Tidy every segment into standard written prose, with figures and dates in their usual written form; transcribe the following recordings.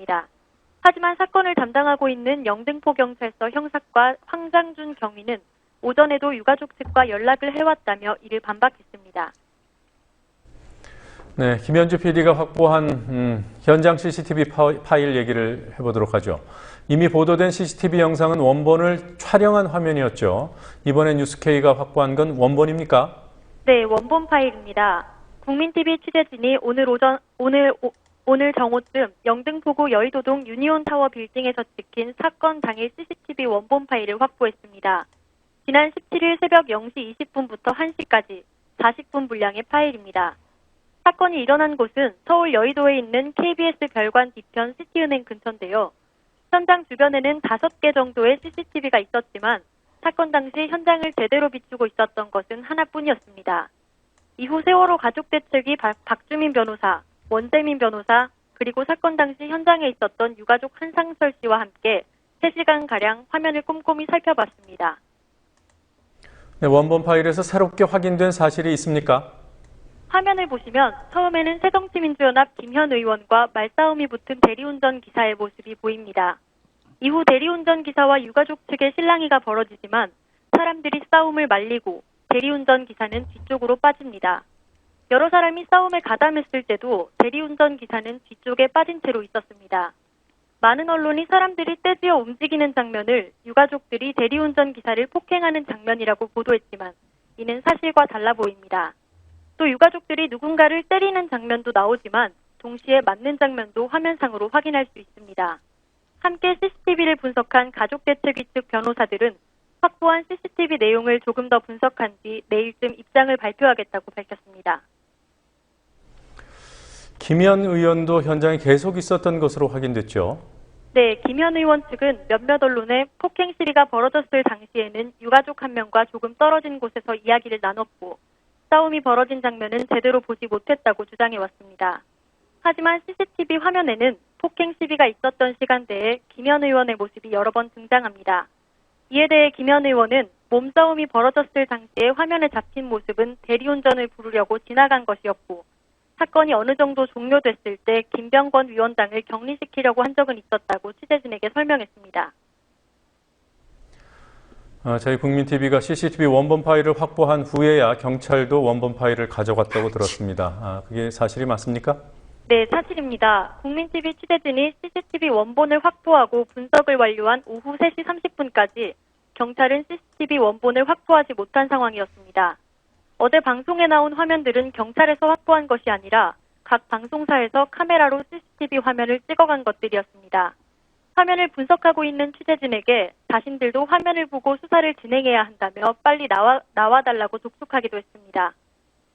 밝혔습니다. 하지만 사건을 담당하고 있는 영등포경찰서 형사과 황장준 경위는 오전에도 유가족 측과 연락을 해왔다며 이를 반박했습니다. 네, 김현주 PD가 확보한 현장 CCTV 파일 얘기를 해보도록 하죠. 이미 보도된 CCTV 영상은 원본을 촬영한 화면이었죠. 이번에 뉴스K가 확보한 건 원본입니까? 네, 원본 파일입니다. 국민TV 취재진이 오늘 정오쯤 영등포구 여의도동 유니온타워 빌딩에서 찍힌 사건 당일 CCTV 원본 파일을 확보했습니다. 지난 17일 새벽 0시 20분부터 1시까지 40분 분량의 파일입니다. 사건이 일어난 곳은 서울 여의도에 있는 KBS 별관 뒤편 시티은행 근처인데요. 현장 주변에는 5개 정도의 CCTV가 있었지만 사건 당시 현장을 제대로 비추고 있었던 것은 하나뿐이었습니다. 이후 세월호 가족대 측이 박주민 변호사, 원재민 변호사, 그리고 사건 당시 현장에 있었던 유가족 한상철 씨와 함께 3시간가량 화면을 꼼꼼히 살펴봤습니다. 네, 원본 파일에서 새롭게 확인된 사실이 있습니까? 화면을 보시면 처음에는 새정치민주연합 김현 의원과 말싸움이 붙은 대리운전 기사의 모습이 보입니다. 이후 대리운전 기사와 유가족 측의 실랑이가 벌어지지만 사람들이 싸움을 말리고 대리운전 기사는 뒤쪽으로 빠집니다. 여러 사람이 싸움에 가담했을 때도 대리운전 기사는 뒤쪽에 빠진 채로 있었습니다. 많은 언론이 사람들이 떼지어 움직이는 장면을 유가족들이 대리운전 기사를 폭행하는 장면이라고 보도했지만 이는 사실과 달라 보입니다. 또 유가족들이 누군가를 때리는 장면도 나오지만 동시에 맞는 장면도 화면상으로 확인할 수 있습니다. 함께 CCTV를 분석한 가족대책위 측 변호사들은 확보한 CCTV 내용을 조금 더 분석한 뒤 내일쯤 입장을 발표하겠다고 밝혔습니다. 김현 의원도 현장에 계속 있었던 것으로 확인됐죠. 네, 김현 의원 측은 몇몇 언론에 폭행 시비가 벌어졌을 당시에는 유가족 한 명과 조금 떨어진 곳에서 이야기를 나눴고 싸움이 벌어진 장면은 제대로 보지 못했다고 주장해왔습니다. 하지만 CCTV 화면에는 폭행 시비가 있었던 시간대에 김현 의원의 모습이 여러 번 등장합니다. 이에 대해 김현 의원은 몸싸움이 벌어졌을 당시에 화면에 잡힌 모습은 대리운전을 부르려고 지나간 것이었고 사건이 어느 정도 종료됐을 때 김병권 위원장을 격리시키려고 한 적은 있었다고 취재진에게 설명했습니다. 저희 국민TV가 CCTV 원본 파일을 확보한 후에야 경찰도 원본 파일을 가져갔다고 들었습니다. 그게 사실이 맞습니까? 네, 사실입니다. 국민TV 취재진이 CCTV 원본을 확보하고 분석을 완료한 오후 3시 30분까지 경찰은 CCTV 원본을 확보하지 못한 상황이었습니다. 어제 방송에 나온 화면들은 경찰에서 확보한 것이 아니라 각 방송사에서 카메라로 CCTV 화면을 찍어간 것들이었습니다. 화면을 분석하고 있는 취재진에게 자신들도 화면을 보고 수사를 진행해야 한다며 빨리 나와달라고 독촉하기도 했습니다.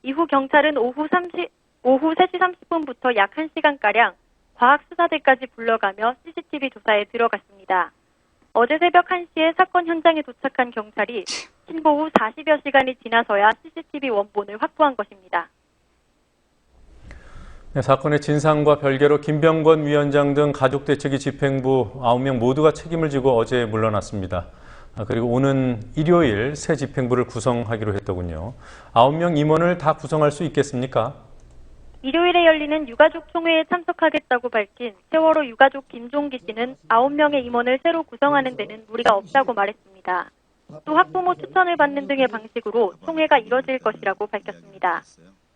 이후 경찰은 오후 3시 30분부터 약 1시간가량 과학수사대까지 불러가며 CCTV 조사에 들어갔습니다. 어제 새벽 1시에 사건 현장에 도착한 경찰이 신고 후 40여 시간이 지나서야 CCTV 원본을 확보한 것입니다. 네, 사건의 진상과 별개로 김병권 위원장 등 가족대책위 집행부 9명 모두가 책임을 지고 어제 물러났습니다. 그리고 오는 일요일 새 집행부를 구성하기로 했더군요. 9명 임원을 다 구성할 수 있겠습니까? 일요일에 열리는 유가족 총회에 참석하겠다고 밝힌 세월호 유가족 김종기 씨는 9명의 임원을 새로 구성하는 데는 무리가 없다고 말했습니다. 또 학부모 추천을 받는 등의 방식으로 총회가 이뤄질 것이라고 밝혔습니다.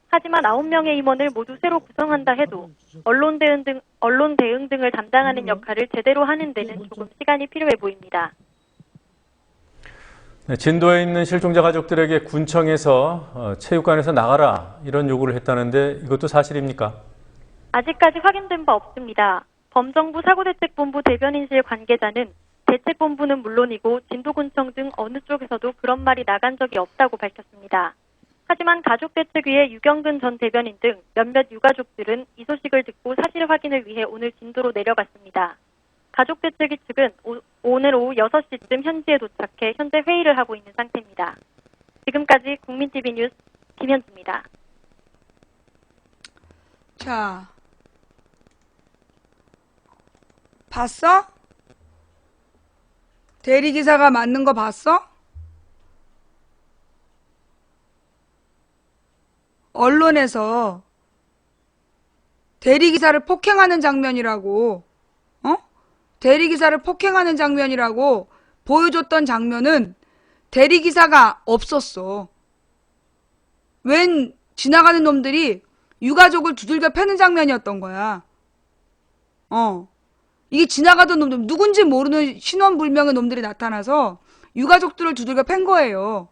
하지만 9명의 임원을 모두 새로 구성한다 해도 언론 대응 등을 담당하는 역할을 제대로 하는 데는 조금 시간이 필요해 보입니다. 네, 진도에 있는 실종자 가족들에게 군청에서 체육관에서 나가라 이런 요구를 했다는데 이것도 사실입니까? 아직까지 확인된 바 없습니다. 범정부 사고대책본부 대변인실 관계자는 대책본부는 물론이고 진도군청 등 어느 쪽에서도 그런 말이 나간 적이 없다고 밝혔습니다. 하지만 가족대책위의 유경근 전 대변인 등 몇몇 유가족들은 이 소식을 듣고 사실 확인을 위해 오늘 진도로 내려갔습니다. 가족대책위 측은 오늘 오후 6시쯤 현지에 도착해 현재 회의를 하고 있는 상태입니다. 지금까지 국민TV 뉴스 김현주입니다. 자, 봤어? 대리기사가 맞는 거 봤어? 언론에서 대리기사를 폭행하는 장면이라고 대리기사를 폭행하는 장면이라고 보여줬던 장면은 대리기사가 없었어. 웬 지나가는 놈들이 유가족을 두들겨 패는 장면이었던 거야. 이게 지나가던 놈들, 누군지 모르는 신원불명의 놈들이 나타나서 유가족들을 두들겨 팬 거예요.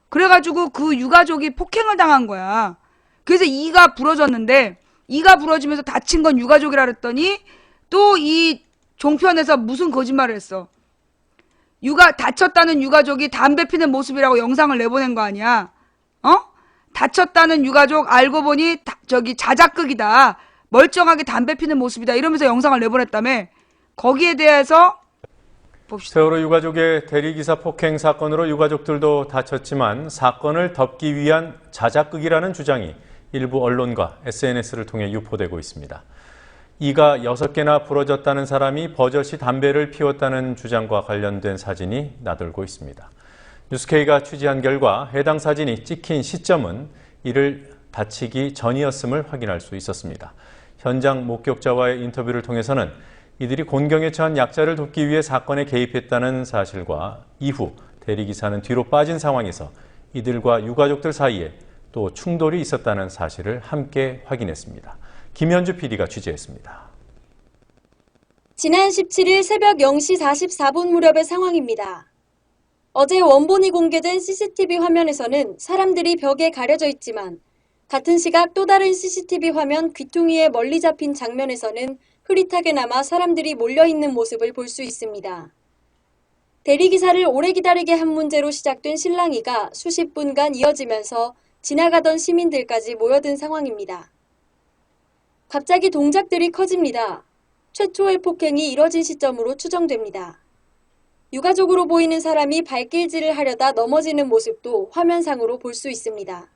그래가지고 그 유가족이 폭행을 당한 거야. 그래서 이가 부러졌는데, 이가 부러지면서 다친 건 유가족이라 그랬더니 또 이 종편에서 무슨 거짓말을 했어. 다쳤다는 유가족이 담배 피는 모습이라고 영상을 내보낸 거 아니야. 다쳤다는 유가족 알고 보니 자작극이다. 멀쩡하게 담배 피는 모습이다. 이러면서 영상을 내보냈다며. 거기에 대해서 봅시다. 세월호 유가족의 대리기사 폭행 사건으로 유가족들도 다쳤지만 사건을 덮기 위한 자작극이라는 주장이 일부 언론과 SNS를 통해 유포되고 있습니다. 이가 6개나 부러졌다는 사람이 버젓이 담배를 피웠다는 주장과 관련된 사진이 나돌고 있습니다. 뉴스K가 취재한 결과 해당 사진이 찍힌 시점은 이를 다치기 전이었음을 확인할 수 있었습니다. 현장 목격자와의 인터뷰를 통해서는 이들이 곤경에 처한 약자를 돕기 위해 사건에 개입했다는 사실과 이후 대리기사는 뒤로 빠진 상황에서 이들과 유가족들 사이에 또 충돌이 있었다는 사실을 함께 확인했습니다. 김현주 PD가 취재했습니다. 지난 17일 새벽 0시 44분 무렵의 상황입니다. 어제 원본이 공개된 CCTV 화면에서는 사람들이 벽에 가려져 있지만 같은 시각 또 다른 CCTV 화면 귀퉁이에 멀리 잡힌 장면에서는 흐릿하게 남아 사람들이 몰려있는 모습을 볼 수 있습니다. 대리기사를 오래 기다리게 한 문제로 시작된 실랑이가 수십 분간 이어지면서 지나가던 시민들까지 모여든 상황입니다. 갑자기 동작들이 커집니다. 최초의 폭행이 이뤄진 시점으로 추정됩니다. 유가족으로 보이는 사람이 발길질을 하려다 넘어지는 모습도 화면상으로 볼 수 있습니다.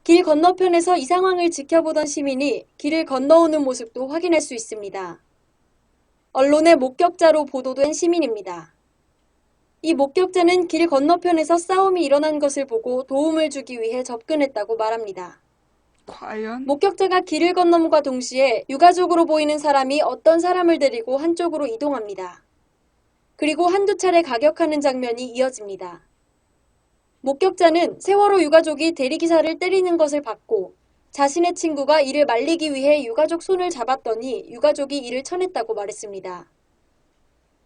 길 건너편에서 이 상황을 지켜보던 시민이 길을 건너오는 모습도 확인할 수 있습니다. 언론의 목격자로 보도된 시민입니다. 이 목격자는 길 건너편에서 싸움이 일어난 것을 보고 도움을 주기 위해 접근했다고 말합니다. 과연? 목격자가 길을 건nom과 동시에 유가족으로 보이는 사람이 어떤 사람을 데리고 한쪽으로 이동합니다. 그리고 한두 차례 가격하는 장면이 이어집니다. 목격자는 세월호 유가족이 대리기사를 때리는 것을 봤고 자신의 친구가 이를 말리기 위해 유가족 손을 잡았더니 유가족이 이를 쳐냈다고 말했습니다.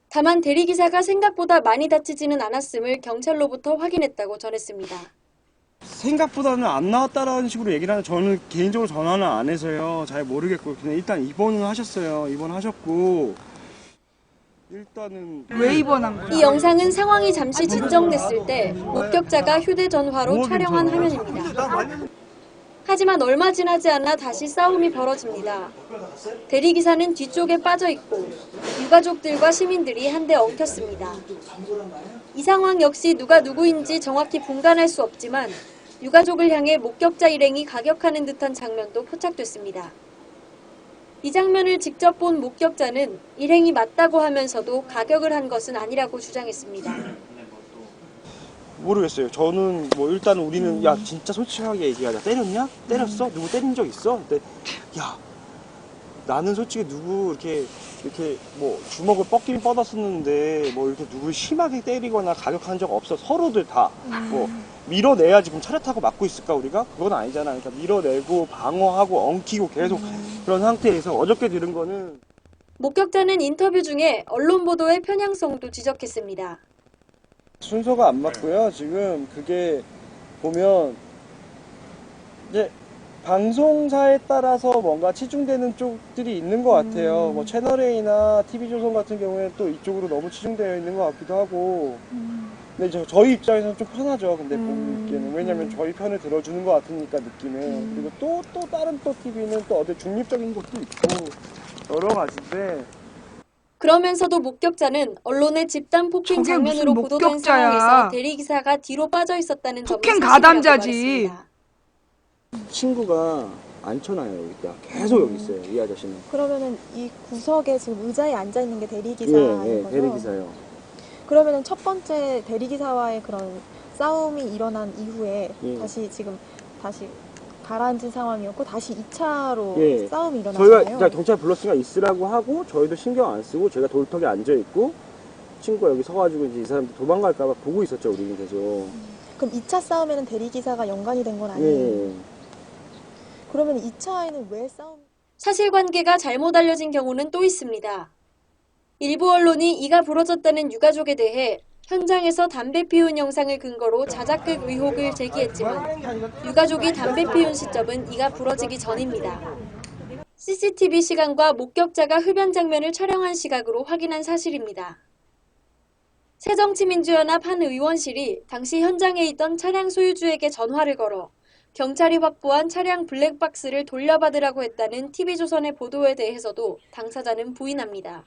다만 대리기사가 생각보다 많이 다치지는 않았음을 경찰로부터 확인했다고 전했습니다. 생각보다는 안 나왔다라는 식으로 얘기를 하는데 저는 개인적으로 전화는 안 해서요. 잘 모르겠고 그냥 일단 입원은 하셨어요. 입원하셨고 일단은 왜 입원한 거야? 이 영상은 상황이 잠시 진정됐을 때 목격자가 휴대전화로 촬영한 화면입니다. 하지만 얼마 지나지 않아 다시 싸움이 벌어집니다. 대리기사는 뒤쪽에 빠져 있고 유가족들과 시민들이 한데 엉켰습니다. 이 상황 역시 누가 누구인지 정확히 분간할 수 없지만 유가족을 향해 목격자 일행이 가격하는 듯한 장면도 포착됐습니다. 이 장면을 직접 본 목격자는 일행이 맞다고 하면서도 가격을 한 것은 아니라고 주장했습니다. 모르겠어요. 저는 뭐 일단 우리는 야 진짜 솔직하게 얘기하자. 때렸냐? 때렸어? 누구 때린 적 있어? 근데 야 나는 솔직히 누구 이렇게 뭐 주먹을 뻗긴 뻗었었는데 뭐 이렇게 누구 심하게 때리거나 가격한 적 없어. 서로들 다 뭐 밀어내야 지금 차례 타고 맞고 있을까 우리가? 그건 아니잖아. 그러니까 밀어내고 방어하고 엉키고 계속 그런 상태에서 어저께 들은 거는 목격자는 인터뷰 중에 언론 보도의 편향성도 지적했습니다. 순서가 안 맞고요. 지금 그게 보면 이제 방송사에 따라서 뭔가 치중되는 쪽들이 있는 것 같아요. 뭐 채널A나 TV조선 같은 경우에는 또 이쪽으로 너무 치중되어 있는 것 같기도 하고. 근데 저희 입장에서는 좀 편하죠. 근데 보기에는 왜냐면 저희 편을 들어주는 것 같으니까 느낌에. 그리고 또 다른 또 TV는 또 어디 중립적인 것도 있고 여러 가지인데. 그러면서도 목격자는 언론의 집단 폭행 저게 장면으로 무슨 보도된 목격자야. 상황에서 대리기사가 뒤로 빠져 있었다는 점이 폭행 사실이라고 가담자지. 말했습니다. 친구가 앉혀놔요. 여기다. 계속 여기 있어요. 이 아저씨는. 그러면은 이 구석에 지금 의자에 앉아 있는 게 대리기사인 거죠? 대리기사요. 그러면은 첫 번째 대리기사와의 그런 싸움이 일어난 이후에 예. 다시 가라앉은 상황이었고 다시 2차로 예. 싸움이 저희가 일어났잖아요. 일단 경찰 불렀으니까 있으라고 하고 저희도 신경 안 쓰고 제가 돌턱에 앉아 있고 친구가 여기 서가지고 이제 이 사람들 도망갈까봐 보고 있었죠. 우리는 계속. 그럼 2차 싸움에는 대리기사가 연관이 된 건 아니에요? 예. 그러면 2차에는 왜 싸움? 사실관계가 잘못 알려진 경우는 또 있습니다. 일부 언론이 이가 부러졌다는 유가족에 대해 현장에서 담배 피운 영상을 근거로 자작극 의혹을 제기했지만 유가족이 담배 피운 시점은 이가 부러지기 전입니다. CCTV 시간과 목격자가 흡연 장면을 촬영한 시각으로 확인한 사실입니다. 새정치민주연합 한 의원실이 당시 현장에 있던 차량 소유주에게 전화를 걸어 경찰이 확보한 차량 블랙박스를 돌려받으라고 했다는 TV조선의 보도에 대해서도 당사자는 부인합니다.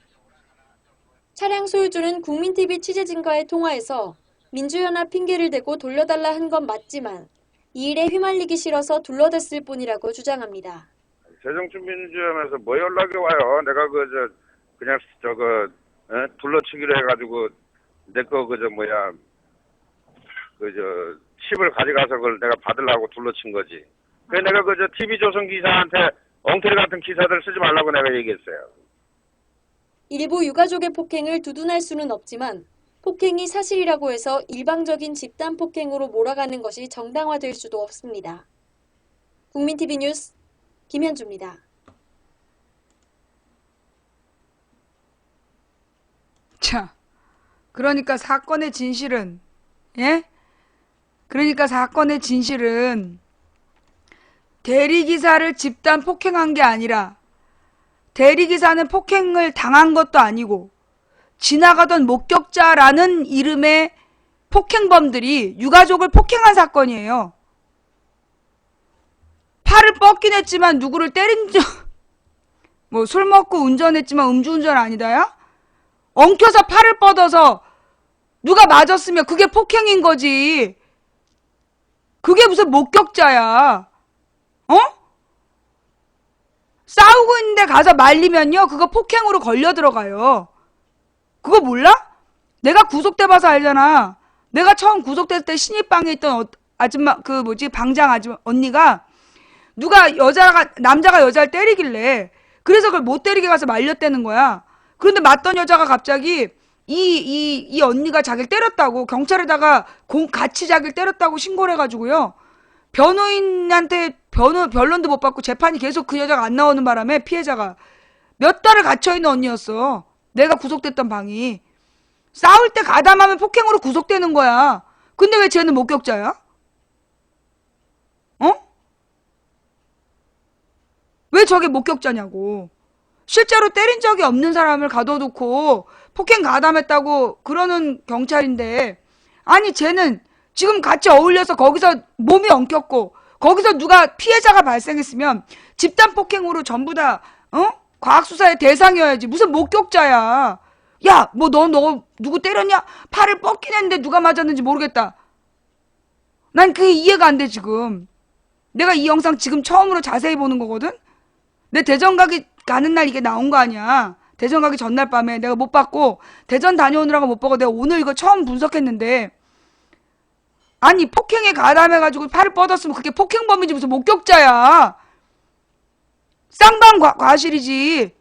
차량 소유주는 국민TV 취재진과의 통화에서 민주연합 핑계를 대고 돌려달라 한 건 맞지만 이 일에 휘말리기 싫어서 둘러댔을 뿐이라고 주장합니다. 새정치민주연합에서 뭐 연락이 와요? 내가 그냥 둘러치기로 해가지고 내 거 칩을 가져가서 그걸 내가 받으려고 둘러친 거지. 그래 내가 TV조선 기사한테 엉터리 같은 기사들 쓰지 말라고 내가 얘기했어요. 일부 유가족의 폭행을 두둔할 수는 없지만 폭행이 사실이라고 해서 일방적인 집단 폭행으로 몰아가는 것이 정당화될 수도 없습니다. 국민TV 뉴스 김현주입니다. 자, 그러니까 사건의 진실은, 예? 그러니까 사건의 진실은 대리기사를 집단 폭행한 게 아니라 대리기사는 폭행을 당한 것도 아니고 지나가던 목격자라는 이름의 폭행범들이 유가족을 폭행한 사건이에요. 팔을 뻗긴 했지만 누구를 때린 뭐 술 먹고 운전했지만 음주운전 아니다야? 엉켜서 팔을 뻗어서 누가 맞았으면 그게 폭행인 거지. 그게 무슨 목격자야. 어? 싸우고 있는데 가서 말리면요 그거 폭행으로 걸려 들어가요. 그거 몰라? 내가 구속돼 봐서 알잖아. 내가 처음 구속됐을 때 신입방에 있던 아줌마 방장 아줌마 언니가 남자가 여자를 때리길래 그래서 그걸 못 때리게 가서 말렸다는 거야. 그런데 맞던 여자가 갑자기 이 언니가 자기를 때렸다고 경찰에다가 같이 자기를 때렸다고 신고를 해가지고요. 변호인한테 변론도 못 받고 재판이 계속 그 여자가 안 나오는 바람에 피해자가 몇 달을 갇혀있는 언니였어. 내가 구속됐던 방이. 싸울 때 가담하면 폭행으로 구속되는 거야. 근데 왜 쟤는 목격자야? 어? 왜 저게 목격자냐고. 실제로 때린 적이 없는 사람을 가둬놓고 폭행 가담했다고 그러는 경찰인데 아니 쟤는 지금 같이 어울려서 거기서 몸이 엉켰고 거기서 누가 피해자가 발생했으면 집단 폭행으로 전부 다 과학수사의 대상이어야지. 무슨 목격자야. 야, 뭐 너 누구 때렸냐? 팔을 뻗긴 했는데 누가 맞았는지 모르겠다. 난 그게 이해가 안 돼 지금. 내가 이 영상 지금 처음으로 자세히 보는 거거든. 내 대전 가는 날 이게 나온 거 아니야. 대전 가기 전날 밤에 내가 못 봤고 대전 다녀오느라고 못 보고 내가 오늘 이거 처음 분석했는데 아니 폭행에 가담해가지고 팔을 뻗었으면 그게 폭행범이지 무슨 목격자야. 쌍방 과실이지.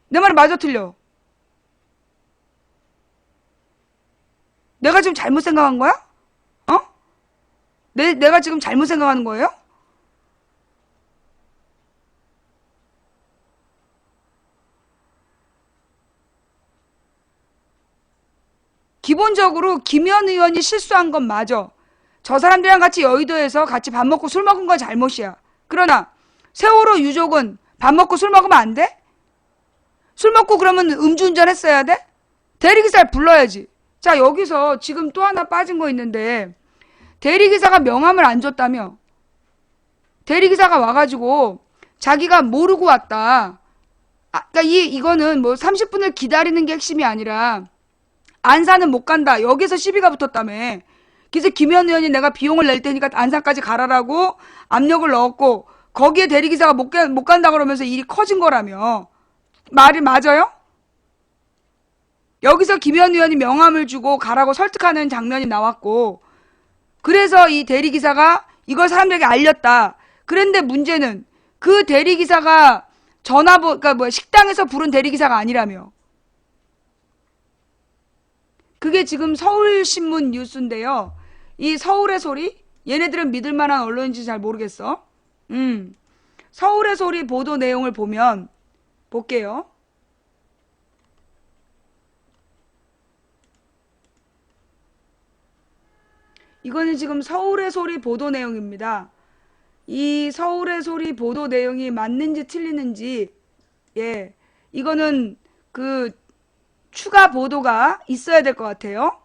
내 말이 맞아 틀려? 내가 지금 잘못 생각한 거야? 어? 내가 지금 잘못 생각하는 거예요? 기본적으로 김현 의원이 실수한 건 맞아. 저 사람들이랑 같이 여의도에서 같이 밥 먹고 술 먹은 건 잘못이야. 그러나 세월호 유족은 밥 먹고 술 먹으면 안 돼? 술 먹고 그러면 음주운전 했어야 돼? 대리기사를 불러야지. 자, 여기서 지금 또 하나 빠진 거 있는데 대리기사가 명함을 안 줬다며. 대리기사가 와가지고 자기가 모르고 왔다. 그러니까 이거는 뭐 30분을 기다리는 게 핵심이 아니라 안산은 못 간다. 여기서 시비가 붙었다며. 그래서 김현 의원이 내가 비용을 낼 테니까 안산까지 가라라고 압력을 넣었고 거기에 대리기사가 못 간다 그러면서 일이 커진 거라며. 말이 맞아요? 여기서 김현 의원이 명함을 주고 가라고 설득하는 장면이 나왔고 그래서 이 대리기사가 이걸 사람들에게 알렸다. 그런데 문제는 그 대리기사가 그러니까 식당에서 부른 대리기사가 아니라며. 그게 지금 서울신문 뉴스인데요. 이 서울의 소리? 얘네들은 믿을 만한 언론인지 잘 모르겠어. 서울의 소리 보도 내용을 보면 볼게요. 이거는 지금 서울의 소리 보도 내용입니다. 이 서울의 소리 보도 내용이 맞는지 틀리는지, 예, 이거는 그 추가 보도가 있어야 될 것 같아요.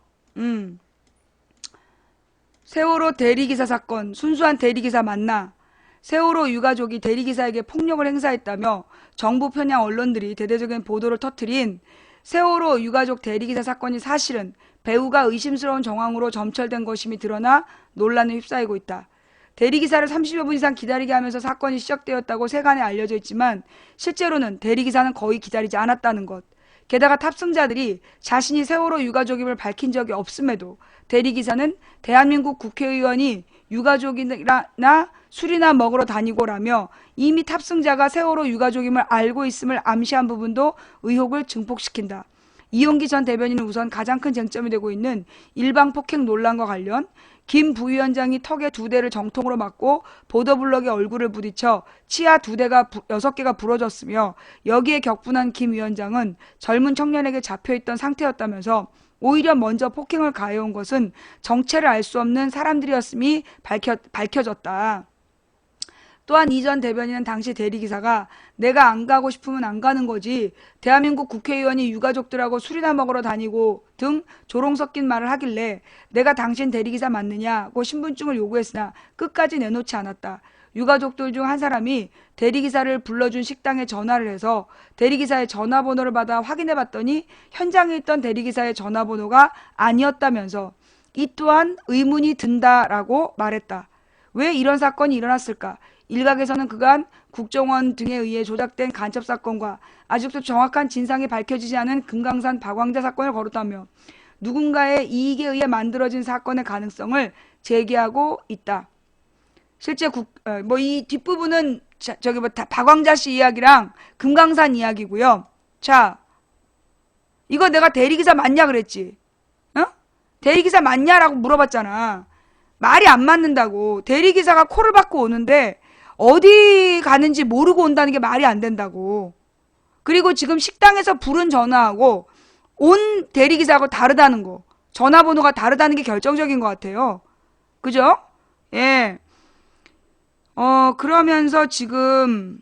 세월호 대리기사 사건, 순수한 대리기사 맞나? 세월호 유가족이 대리기사에게 폭력을 행사했다며 정부 편향 언론들이 대대적인 보도를 터뜨린 세월호 유가족 대리기사 사건이 사실은 배우가 의심스러운 정황으로 점철된 것임이 드러나 논란에 휩싸이고 있다. 대리기사를 30여 분 이상 기다리게 하면서 사건이 시작되었다고 세간에 알려져 있지만 실제로는 대리기사는 거의 기다리지 않았다는 것. 게다가 탑승자들이 자신이 세월호 유가족임을 밝힌 적이 없음에도 대리기사는 대한민국 국회의원이 유가족이나 술이나 먹으러 다니고라며 이미 탑승자가 세월호 유가족임을 알고 있음을 암시한 부분도 의혹을 증폭시킨다. 이용기 전 대변인은 우선 가장 큰 쟁점이 되고 있는 일방폭행 논란과 관련 김 부위원장이 턱에 2대를 정통으로 맞고 보도블럭에 얼굴을 부딪혀 치아 6개가 부러졌으며 여기에 격분한 김 위원장은 젊은 청년에게 잡혀있던 상태였다면서 오히려 먼저 폭행을 가해온 것은 정체를 알 수 없는 사람들이었음이 밝혀졌다. 또한 이 전 대변인은 당시 대리기사가 내가 안 가고 싶으면 안 가는 거지 대한민국 국회의원이 유가족들하고 술이나 먹으러 다니고 등 조롱 섞인 말을 하길래 내가 당신 대리기사 맞느냐고 신분증을 요구했으나 끝까지 내놓지 않았다. 유가족들 중 한 사람이 대리기사를 불러준 식당에 전화를 해서 대리기사의 전화번호를 받아 확인해봤더니 현장에 있던 대리기사의 전화번호가 아니었다면서 이 또한 의문이 든다라고 말했다. 왜 이런 사건이 일어났을까? 일각에서는 그간 국정원 등에 의해 조작된 간첩사건과 아직도 정확한 진상이 밝혀지지 않은 금강산 박왕자 사건을 거론하며 누군가의 이익에 의해 만들어진 사건의 가능성을 제기하고 있다. 실제 이 뒷부분은 박왕자 씨 이야기랑 금강산 이야기고요. 자, 이거 내가 대리기사 맞냐 그랬지? 어? 대리기사 맞냐라고 물어봤잖아. 말이 안 맞는다고. 대리기사가 콜을 받고 오는데 어디 가는지 모르고 온다는 게 말이 안 된다고. 그리고 지금 식당에서 부른 전화하고 온 대리기사하고 다르다는 거. 전화번호가 다르다는 게 결정적인 것 같아요. 그죠? 예. 그러면서 지금,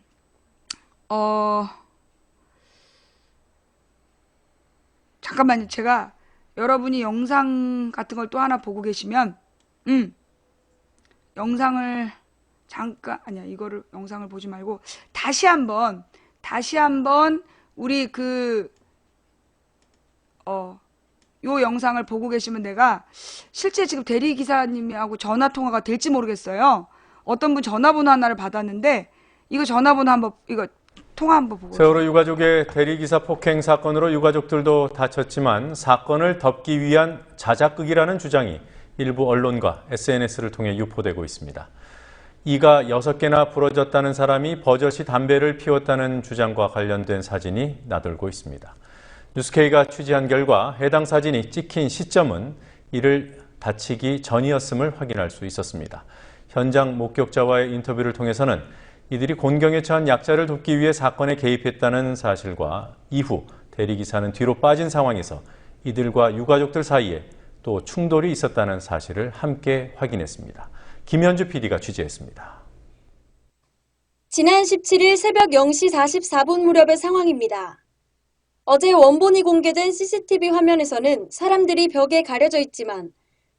잠깐만요. 제가 여러분이 영상 같은 걸 또 하나 보고 계시면, 영상을 이거를 영상을 보지 말고 다시 한번 우리 요 영상을 보고 계시면 내가 실제 지금 대리기사님하고 전화 통화가 될지 모르겠어요. 어떤 분 전화번호 하나를 받았는데 이거 전화번호 통화 한번 보고. 세월호 유가족의 대리기사 폭행 사건으로 유가족들도 다쳤지만 사건을 덮기 위한 자작극이라는 주장이 일부 언론과 SNS를 통해 유포되고 있습니다. 이가 6개나 부러졌다는 사람이 버젓이 담배를 피웠다는 주장과 관련된 사진이 나돌고 있습니다. 뉴스K가 취재한 결과 해당 사진이 찍힌 시점은 이를 다치기 전이었음을 확인할 수 있었습니다. 현장 목격자와의 인터뷰를 통해서는 이들이 곤경에 처한 약자를 돕기 위해 사건에 개입했다는 사실과 이후 대리기사는 뒤로 빠진 상황에서 이들과 유가족들 사이에 또 충돌이 있었다는 사실을 함께 확인했습니다. 김현주 PD가 취재했습니다. 지난 17일 새벽 0시 44분 무렵의 상황입니다. 어제 원본이 공개된 CCTV 화면에서는 사람들이 벽에 가려져 있지만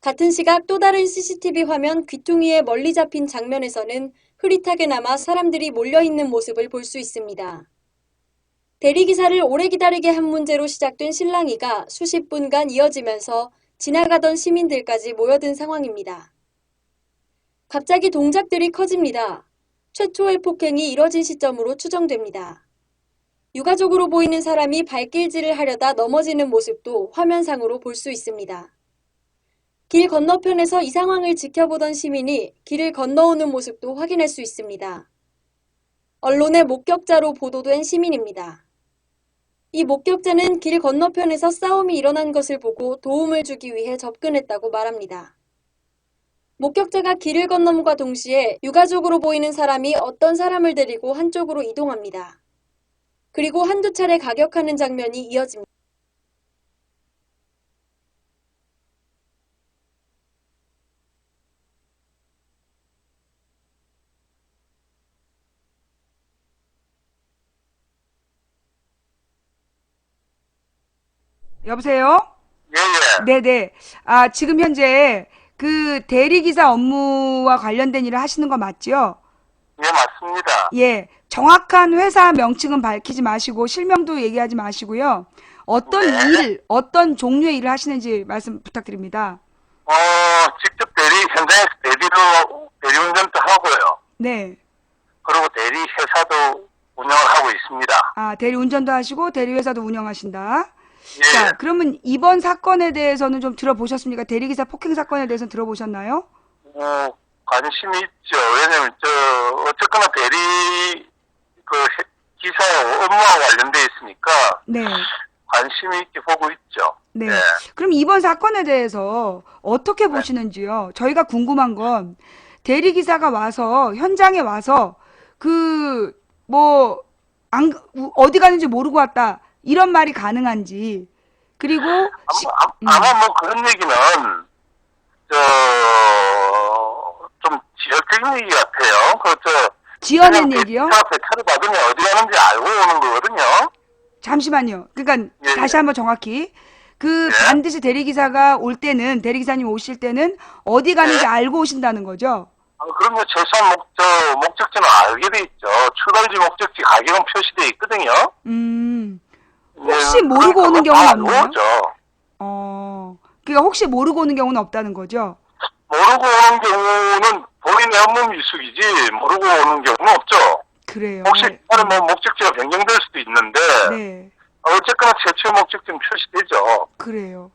같은 시각 또 다른 CCTV 화면 귀퉁이에 멀리 잡힌 장면에서는 흐릿하게나마 사람들이 몰려있는 모습을 볼 수 있습니다. 대리기사를 오래 기다리게 한 문제로 시작된 실랑이가 수십 분간 이어지면서 지나가던 시민들까지 모여든 상황입니다. 갑자기 동작들이 커집니다. 최초의 폭행이 이뤄진 시점으로 추정됩니다. 유가족으로 보이는 사람이 발길질을 하려다 넘어지는 모습도 화면상으로 볼 수 있습니다. 길 건너편에서 이 상황을 지켜보던 시민이 길을 건너오는 모습도 확인할 수 있습니다. 언론의 목격자로 보도된 시민입니다. 이 목격자는 길 건너편에서 싸움이 일어난 것을 보고 도움을 주기 위해 접근했다고 말합니다. 목격자가 길을 건nom과 동시에 유가족으로 보이는 사람이 어떤 사람을 데리고 한쪽으로 이동합니다. 그리고 한두 차례 가격하는 장면이 이어집니다. 여보세요? 예, 예. 네네. 지금 현재 그 대리기사 업무와 관련된 일을 하시는 거 맞죠? 예, 맞습니다. 예. 정확한 회사 명칭은 밝히지 마시고 실명도 얘기하지 마시고요. 어떤 일, 어떤 종류의 일을 하시는지 말씀 부탁드립니다. 직접 현장에서 대리운전도 하고요. 네. 그리고 대리 회사도 운영을 하고 있습니다. 대리 운전도 하시고 대리 회사도 운영하신다. 예. 자, 그러면 이번 사건에 대해서는 좀 들어보셨습니까? 대리기사 폭행 사건에 대해서는 들어보셨나요? 관심이 있죠. 왜냐면 어쨌거나 기사 업무와 관련돼 있으니까 네. 관심이 있게 보고 있죠. 네. 네. 그럼 이번 사건에 대해서 어떻게 보시는지요? 저희가 궁금한 건 대리기사가 와서 현장에 와서 어디 가는지 모르고 왔다. 이런 말이 가능한지. 그리고 아마 뭐 그런 얘기는 좀 지역적인 얘기 같아요. 지어낸 얘기요? 배차를 받으면 어디 가는지 알고 오는 거거든요. 잠시만요. 그러니까 예, 다시 한번 정확히 반드시 대리기사님 오실 때는 어디 가는지 알고 오신다는 거죠? 그럼요. 최소한 목적지는 알게 돼 있죠. 출발지 목적지 가격은 표시돼 있거든요. 혹시 모르고 오는 경우는 없나요? 오죠. 그러니까 혹시 모르고 오는 경우는 없다는 거죠? 모르고 오는 경우는 본인의 업무 미숙이지 모르고 오는 경우는 없죠. 그래요. 혹시 다른 목적지가 변경될 수도 있는데 네. 어쨌거나 최초의 목적지는 표시되죠. 그래요.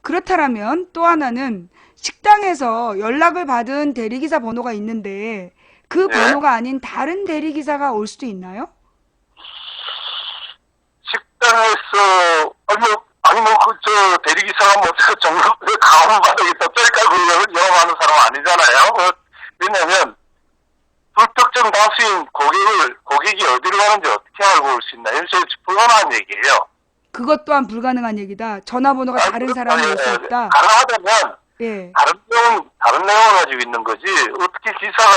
그렇다면 또 하나는 식당에서 연락을 받은 대리기사 번호가 있는데 그 네. 번호가 아닌 다른 대리기사가 올 수도 있나요? 식당에서 대리기사가 강원 바닥에서 뺄까 영업하는 사람 아니잖아요. 왜냐하면 불특정 다수인 고객이 어디로 가는지 어떻게 알고 올 수 있나요? 이게 불가능한 얘기예요. 그것 또한 불가능한 얘기다. 전화번호가 다른 사람이 올 수 있다. 가능하다면 예. 다른 내용을 가지고 있는 거지. 어떻게 기사가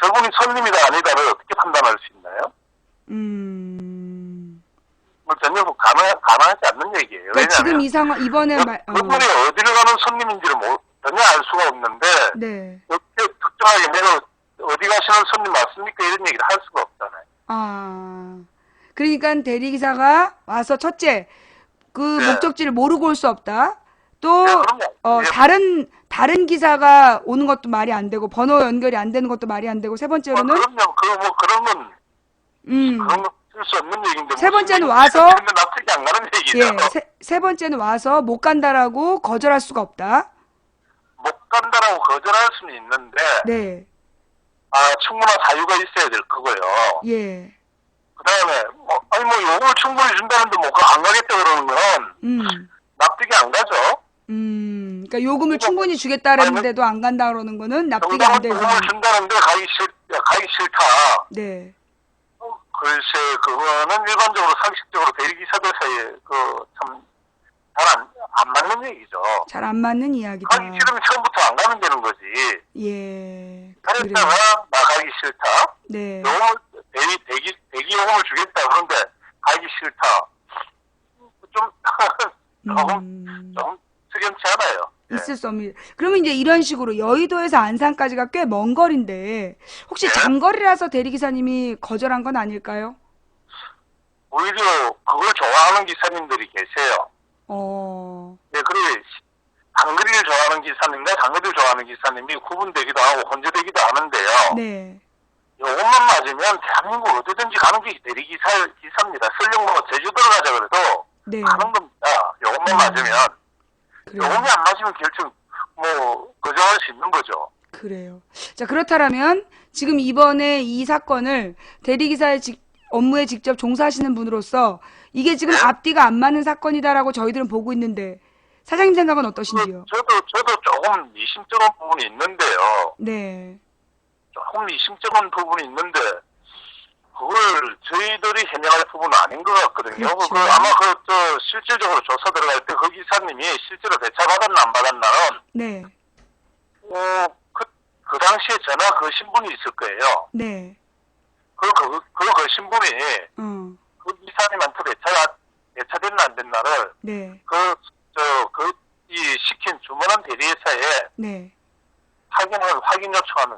저분이 손님이다 아니다를 어떻게 판단할 수 있나요? 전혀 가능하지 않는 얘기예요. 그러니까 지금 이 상황 이번에 그분이 어디를 가는 손님인지를 전혀 알 수가 없는데 네. 어떻게 특정하게 내가 어디 가시는 손님 맞습니까? 이런 얘기를 할 수가 없잖아요. 그러니까 대리기사가 와서 첫째 네. 목적지를 모르고 올 수 없다. 또 네, 그럼요. 다른 기사가 오는 것도 말이 안 되고 번호 연결이 안 되는 것도 말이 안 되고 세 번째로는 그럼요. 그런 건 쓸 수 없는 얘기인데 세 번째는 무슨 와서 납득이 안 가는 얘기죠. 예, 세 번째는 와서 못 간다라고 거절할 수가 없다. 못 간다라고 거절할 수는 있는데 네. 충분한 사유가 있어야 될 거고요. 예. 그다음에 요금을 충분히 준다는데 안 가겠다 그러는 건 납득이 안 가죠. 그러니까 요금을 충분히 주겠다는데도 안 간다 그러는 거는 납득이 안 되고. 요금을 준다는데 가기 싫다. 네. 글쎄, 그거는 일반적으로 상식적으로 대리기사들 사이에 참 잘 안 맞는 얘기죠. 잘 안 맞는 이야기다. 가기 싫으면 처음부터 안 가면 되는 거지. 예. 그랬다가 나가기 싫다. 네. 대기 요금을 주겠다. 그런데 가기 싫다. 좀 석연치 않아요. 있을 수 없는. 그러면 이제 이런 식으로 여의도에서 안산까지가 꽤 먼 거리인데 혹시 네? 장거리라서 대리기사님이 거절한 건 아닐까요? 오히려 그걸 좋아하는 기사님들이 계세요. 네, 그리고 장거리를 좋아하는 기사님과 장거리를 좋아하는 기사님이 구분되기도 하고 혼재되기도 하는데요. 네. 요것만 맞으면 대한민국 어디든지 가는 게 기사입니다. 설령 제주도를 가자 그래도 네. 가는 겁니다. 요것만 맞으면. 그래요. 요금이 안 맞으면 결정 뭐 거정할 수 있는 거죠. 그래요. 자, 그렇다면 지금 이번에 이 사건을 대리기사의 업무에 직접 종사하시는 분으로서 이게 지금 앞뒤가 안 맞는 사건이다라고 저희들은 보고 있는데 사장님 생각은 어떠신지요? 저도 조금 미심쩍은 부분이 있는데요. 네. 조금 미심쩍은 부분이 있는데 그걸 저희들이 해명할 부분은 아닌 것 같거든요. 그렇죠. 아마 실질적으로 조사 들어갈 때 그 기사님이 실제로 배차 받았나 안 받았나는 네. 그 당시에 전화 거신 분이 있을 거예요. 네. 그 거신 분이 그 기사님한테 배차됐나 안 됐나를 네. 이 시킨 주문한 대리회사에 네. 확인 요청하면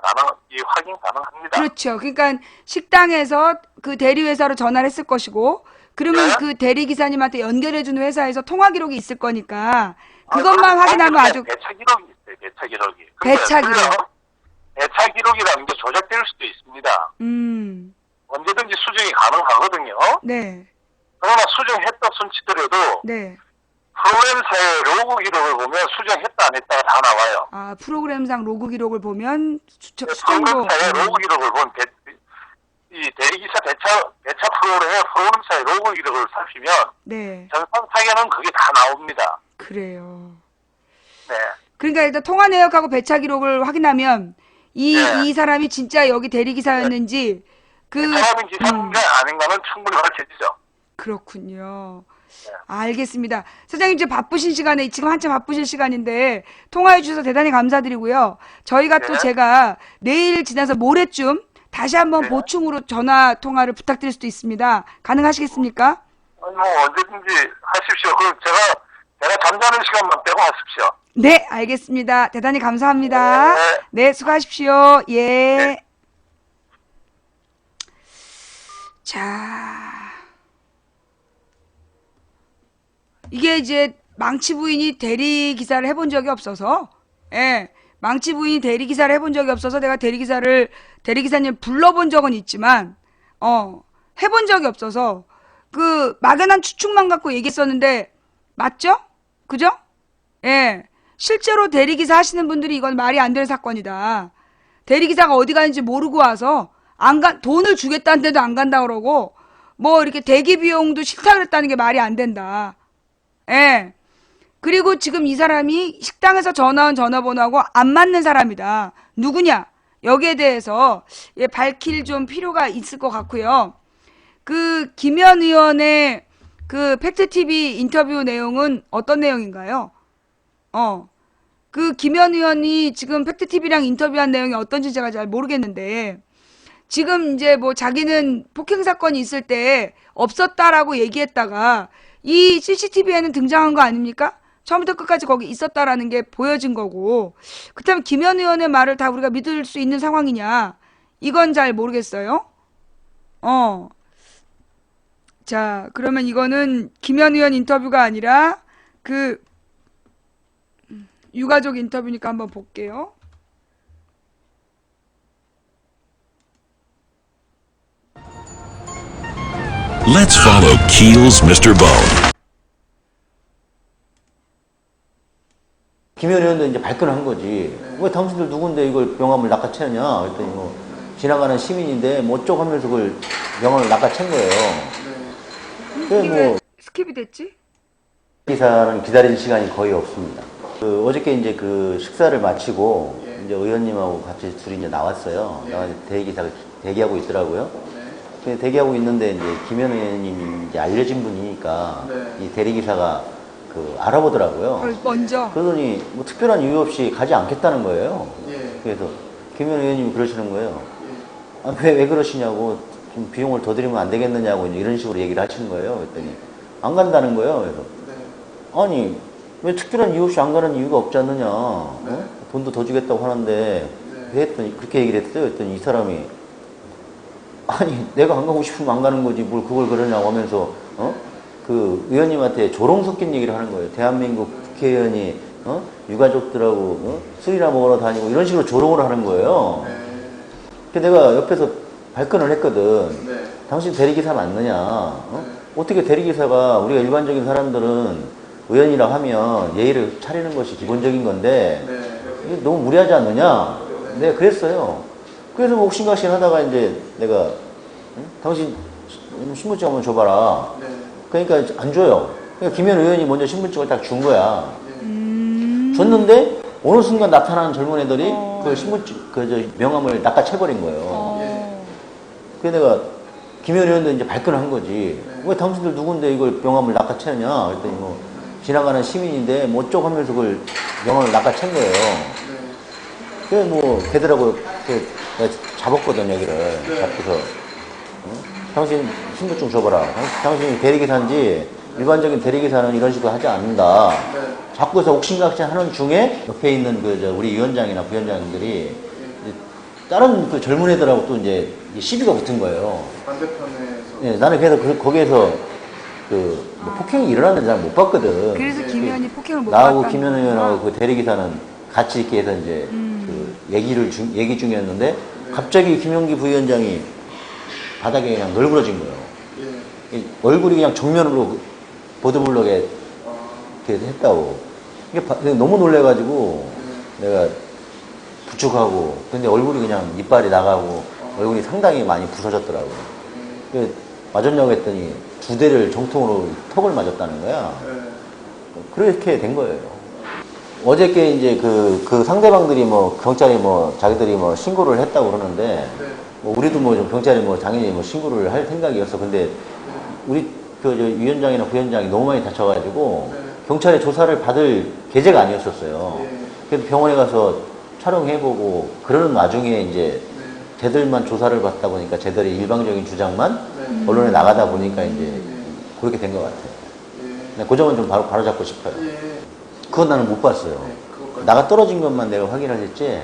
확인 가능합니다. 그렇죠. 그러니까 식당에서 그 대리회사로 전화를 했을 것이고 그러면 네. 그 대리기사님한테 연결해주는 회사에서 통화 기록이 있을 거니까 그것만 확인하면 아주 배차 기록이 있어요. 배차 기록이. 배차 기록. 배차 기록이라는 게 조작될 수도 있습니다. 언제든지 수정이 가능하거든요. 네. 그러나 수정했다 손치더라도 네. 프로그램사의 로그 기록을 보면 수정했다 안 했다가 다 나와요. 아, 프로그램상 로그 기록을 보면 수정도 프로그램사의 로그 기록을 보면 이 대리기사 배차 프로그램의 프로그램사의 로그 기록을 살피면 네. 전산상에는 그게 다 나옵니다. 그래요. 네. 그러니까 일단 통화 내역하고 배차 기록을 확인하면 네. 이 사람이 진짜 여기 대리기사였는지 사람인 기사인가 아닌가는 충분히 밝혀지죠. 그렇군요. 알겠습니다. 사장님 이제 바쁘신 시간에 지금 한참 바쁘실 시간인데 통화해 주셔서 대단히 감사드리고요. 저희가 또 네. 제가 내일 지나서 모레쯤 다시 한번 네. 보충으로 전화 통화를 부탁드릴 수도 있습니다. 가능하시겠습니까? 뭐 언제든지 하십시오. 그럼 제가 잠자는 시간만 빼고 하십시오. 네, 알겠습니다. 대단히 감사합니다. 네. 네, 수고하십시오. 예. 네. 자. 이게 이제 망치 부인이 대리 기사를 해본 적이 없어서, 예, 망치 부인이 대리 기사를 해본 적이 없어서 내가 대리기사님 불러본 적은 있지만, 해본 적이 없어서 그 막연한 추측만 갖고 얘기했었는데 맞죠? 그죠? 예, 실제로 대리기사 하시는 분들이 이건 말이 안 되는 사건이다. 대리기사가 어디 가는지 모르고 와서 돈을 주겠다는데도 안 간다 그러고 뭐 이렇게 대기 비용도 싫다 그랬다는 게 말이 안 된다. 예. 그리고 지금 이 사람이 식당에서 전화한 전화번호하고 안 맞는 사람이다. 누구냐? 여기에 대해서 밝힐 좀 필요가 있을 것 같고요. 그 김현 의원의 그 팩트TV 인터뷰 내용은 어떤 내용인가요? 그 김현 의원이 지금 팩트TV랑 인터뷰한 내용이 어떤지 제가 잘 모르겠는데 지금 이제 뭐 자기는 폭행 사건이 있을 때 없었다라고 얘기했다가 이 CCTV에는 등장한 거 아닙니까? 처음부터 끝까지 거기 있었다라는 게 보여진 거고 그렇다면 김현 의원의 말을 다 우리가 믿을 수 있는 상황이냐? 이건 잘 모르겠어요. 자, 그러면 이거는 김현 의원 인터뷰가 아니라 그 유가족 인터뷰니까 한번 볼게요. Let's follow Keel's Mr. Bone. 김현 의원도 이제 발끈을 한 거지. 왜 당신들 누군데 이걸 명함을 낚아채냐? 그랬더니 뭐 지나가는 시민인데 뭐 어쩌고 하면서 그걸 명함을 낚아챈 거예요. 그래 뭐 스킵이 됐지? 기사는 기다릴 시간이 거의 없습니다. 어저께 이제 그 식사를 마치고 이제 의원님하고 같이 둘이 이제 나왔어요. 나와서 대기사가 대기하고 있더라고요. 근데 대기하고 있는데 이제 김현 의원님이 이제 알려진 분이니까 이 대리기사가 그 알아보더라고요. 먼저. 그러더니 뭐 특별한 이유 없이 가지 않겠다는 거예요. 그래서 김현 의원님이 그러시는 거예요. 아, 왜 그러시냐고 좀 비용을 더 드리면 안 되겠느냐고 이런 식으로 얘기를 하시는 거예요. 그랬더니 안 간다는 거예요. 그래서 아니 왜 특별한 이유 없이 안 가는 이유가 없지 않느냐. 돈도 더 주겠다고 하는데 왜 했더니 그렇게 얘기를 했어요. 그랬더니 이 사람이 아니 내가 안 가고 싶으면 안 가는 거지 뭘 그걸 그러냐고 하면서 그 의원님한테 조롱 섞인 얘기를 하는 거예요. 대한민국 국회의원이 유가족들하고 술이나 먹으러 다니고 이런 식으로 조롱을 하는 거예요. 그래서 내가 옆에서 발끈을 했거든. 당신 대리기사 맞느냐? 어떻게 대리기사가 우리가 일반적인 사람들은 의원이라 하면 예의를 차리는 것이 기본적인 건데 이게 너무 무리하지 않느냐? 내가 그랬어요. 그래서 뭐 옥신각신 하다가 이제 내가 응? 당신 신분증 한번 줘봐라. 그러니까 안 줘요. 그러니까 김현 의원이 먼저 신분증을 딱 준 거야. 줬는데 어느 순간 나타나는 젊은 애들이 그 신분증 명함을 낚아채버린 거예요. 그래서 내가 김현 의원도 이제 발끈을 한 거지. 왜 당신들 누군데 이걸 명함을 낚아채느냐? 그랬더니 뭐 지나가는 시민인데 뭐 어쩌고 하면서 그걸 명함을 낚아챈 거예요. 그래서 뭐 걔들하고 내가 잡았거든 여기를. 잡고서 당신 신분증 줘봐라. 당신이 대리기사인지 일반적인 대리기사는 이런 식으로 하지 않는다. 자꾸 해서 옥신각신 하는 중에 옆에 있는 우리 위원장이나 부위원장들이 다른 그 젊은 애들하고 또 이제 시비가 붙은 거예요. 반대편에서. 네, 나는 그래서 거기에서 뭐 폭행이 일어났는지 잘 못 봤거든. 그래서 김 의원이 폭행을 못 나하고 봤다는 김현 의원하고 거구나. 그 대리기사는 같이 이렇게 해서 이제 그 얘기 중이었는데 갑자기 김용기 부위원장이 바닥에 그냥 널브러진 거예요. 이 얼굴이 그냥 정면으로 보드블럭에 이렇게 했다고. 이게 너무 놀래가지고 내가 부축하고, 근데 얼굴이 그냥 이빨이 나가고 얼굴이 상당히 많이 부서졌더라고. 맞았냐고 했더니 2대를 정통으로 턱을 맞았다는 거야. 그렇게 된 거예요. 어저께 이제 그 상대방들이 뭐 경찰이 뭐 자기들이 뭐 신고를 했다고 그러는데 뭐 우리도 뭐 좀 경찰이 뭐 당연히 뭐 신고를 할 생각이었어. 근데 우리 저 위원장이나 부위원장이 너무 많이 다쳐가지고 경찰의 조사를 받을 계제가 아니었었어요. 그래서 병원에 가서 촬영해보고 그러는 와중에 이제 쟤들만 조사를 받다 보니까 쟤들의 일방적인 주장만 언론에 나가다 보니까 이제 그렇게 된 것 같아요. 그 점은 좀 바로 잡고 싶어요. 그건 나는 못 봤어요. 나가 떨어진 것만 내가 확인을 했지.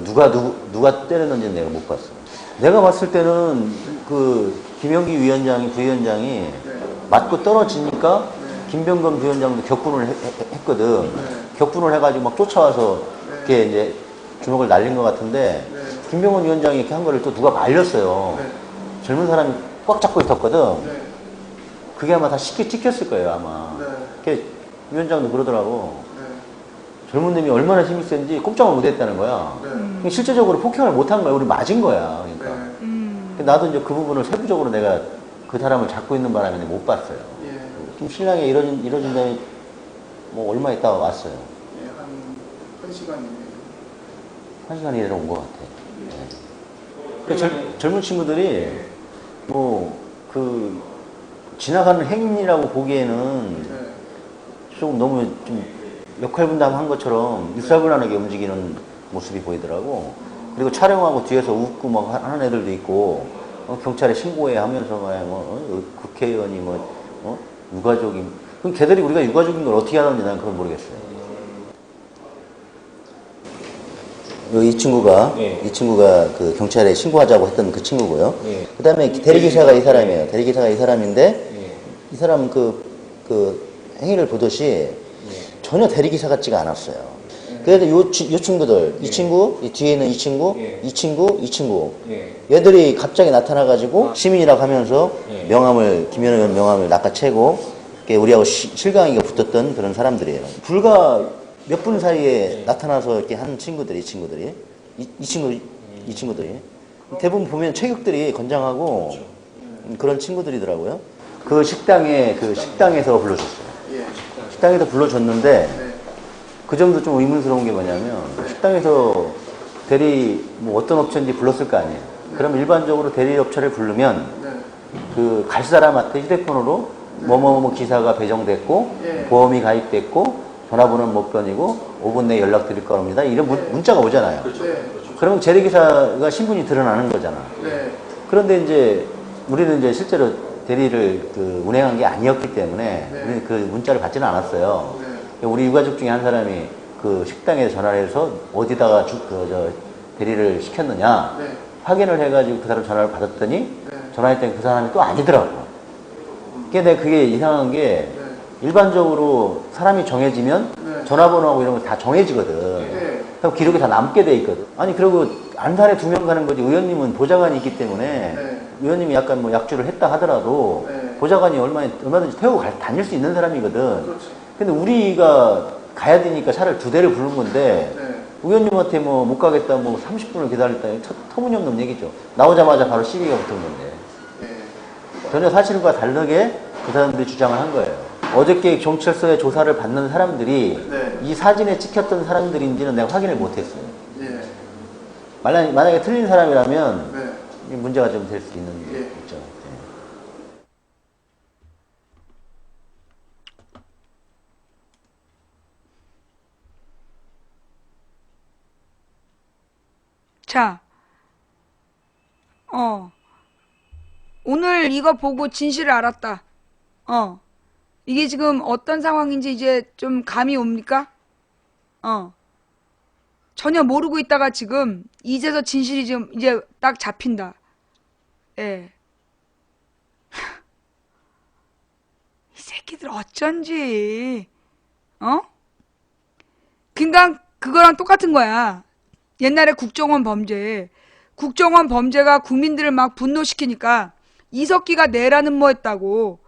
누가 때렸는지는 내가 못 봤어. 내가 봤을 때는 그 김영기 위원장이 부위원장이 맞고 떨어지니까 김병건 부위원장도 격분을 했거든. 격분을 해가지고 막 쫓아와서 이렇게 이제 주먹을 날린 것 같은데 김병건 위원장이 이렇게 한 거를 또 누가 말렸어요. 젊은 사람이 꽉 잡고 있었거든. 그게 아마 다 쉽게 찍혔을 거예요, 아마. 이렇게 위원장도 그러더라고. 젊은 놈이 얼마나 힘이 센지 꼼짝을 못 했다는 거야. 실제적으로 폭행을 못 한 거야. 우리 맞은 거야. 그러니까. 나도 이제 그 부분을 세부적으로 내가 그 사람을 잡고 있는 바람에 못 봤어요. 좀 신랑이 이뤄진 다음에 뭐 얼마 있다가 왔어요. 한 시간이네요. 한 시간 이내로 온 것 같아. 젊은 친구들이 지나가는 행인이라고 보기에는 조금 너무 좀 역할 분담한 것처럼 일사불란하게 움직이는 모습이 보이더라고. 그리고 촬영하고 뒤에서 웃고 막 하는 애들도 있고, 경찰에 신고해 하면서 국회의원이 유가족이, 그럼 걔들이 우리가 유가족인 걸 어떻게 하는지 난 그건 모르겠어요. 이 친구가 그 경찰에 신고하자고 했던 그 친구고요. 그 다음에 대리기사가 이 사람이에요. 대리기사가 이 사람인데, 이 사람은 그 행위를 보듯이 전혀 대리기사 같지가 않았어요. 그래도 요 친구들, 이 친구, 이 뒤에 있는 이 친구, 이 친구, 얘들이 갑자기 나타나가지고 시민이라고 하면서 김현 의원 명함을 낚아채고, 우리하고 실강이가 붙었던 그런 사람들이에요. 불과 몇 분 사이에 나타나서 이렇게 한 친구들이, 이 친구들이. 대부분 보면 체격들이 건장하고 그런 친구들이더라고요. 그 식당에서 불러줬어요. 식당에서 불러줬는데, 그 점도 좀 의문스러운 게 뭐냐면, 식당에서 어떤 업체인지 불렀을 거 아니에요. 그럼 일반적으로 대리업체를 부르면, 갈 사람한테 휴대폰으로 뭐뭐뭐 기사가 배정됐고, 보험이 가입됐고, 전화번호는 못 변이고, 5분 내에 연락드릴 겁니다. 이런 문자가 오잖아요. 그러면 대리기사가 신분이 드러나는 거잖아. 그런데 이제, 우리는 이제 실제로 대리를 운행한 게 아니었기 때문에, 우리는 그 문자를 받지는 않았어요. 우리 유가족 중에 한 사람이 그 식당에 전화를 해서 어디다가 대리를 시켰느냐 확인을 해가지고 그 사람 전화를 받았더니 전화했더니 그 사람이 또 아니더라고. 그게 이상한 게 일반적으로 사람이 정해지면 전화번호하고 이런 거 다 정해지거든. 그럼 기록이 다 남게 돼 있거든. 아니 그리고 안산에 2명 가는 거지. 의원님은 보좌관이 있기 때문에 의원님이 약간 약주를 했다 하더라도 보좌관이 얼마든지 태우고 다닐 수 있는 사람이거든. 근데 우리가 가야 되니까 차를 2대를 부른 건데 의원님한테 뭐 못 가겠다 뭐 30분을 기다렸다 터무니없는 얘기죠. 나오자마자 바로 시비가 붙은 건데 전혀 사실과 다르게 그 사람들이 주장을 한 거예요. 어저께 경찰서에 조사를 받는 사람들이 이 사진에 찍혔던 사람들인지는 내가 확인을 못했어요. 만약에 틀린 사람이라면 문제가 좀 될 수 있는 있죠. 자, 오늘 이거 보고 진실을 알았다. 이게 지금 어떤 상황인지 이제 좀 감이 옵니까? 전혀 모르고 있다가 지금 이제서 진실이 지금 이제 딱 잡힌다. 예. 이 새끼들 어쩐지, 그러니까 그거랑 똑같은 거야. 옛날에 국정원 범죄가 국민들을 막 분노시키니까 이석기가 내라는 뭐 했다고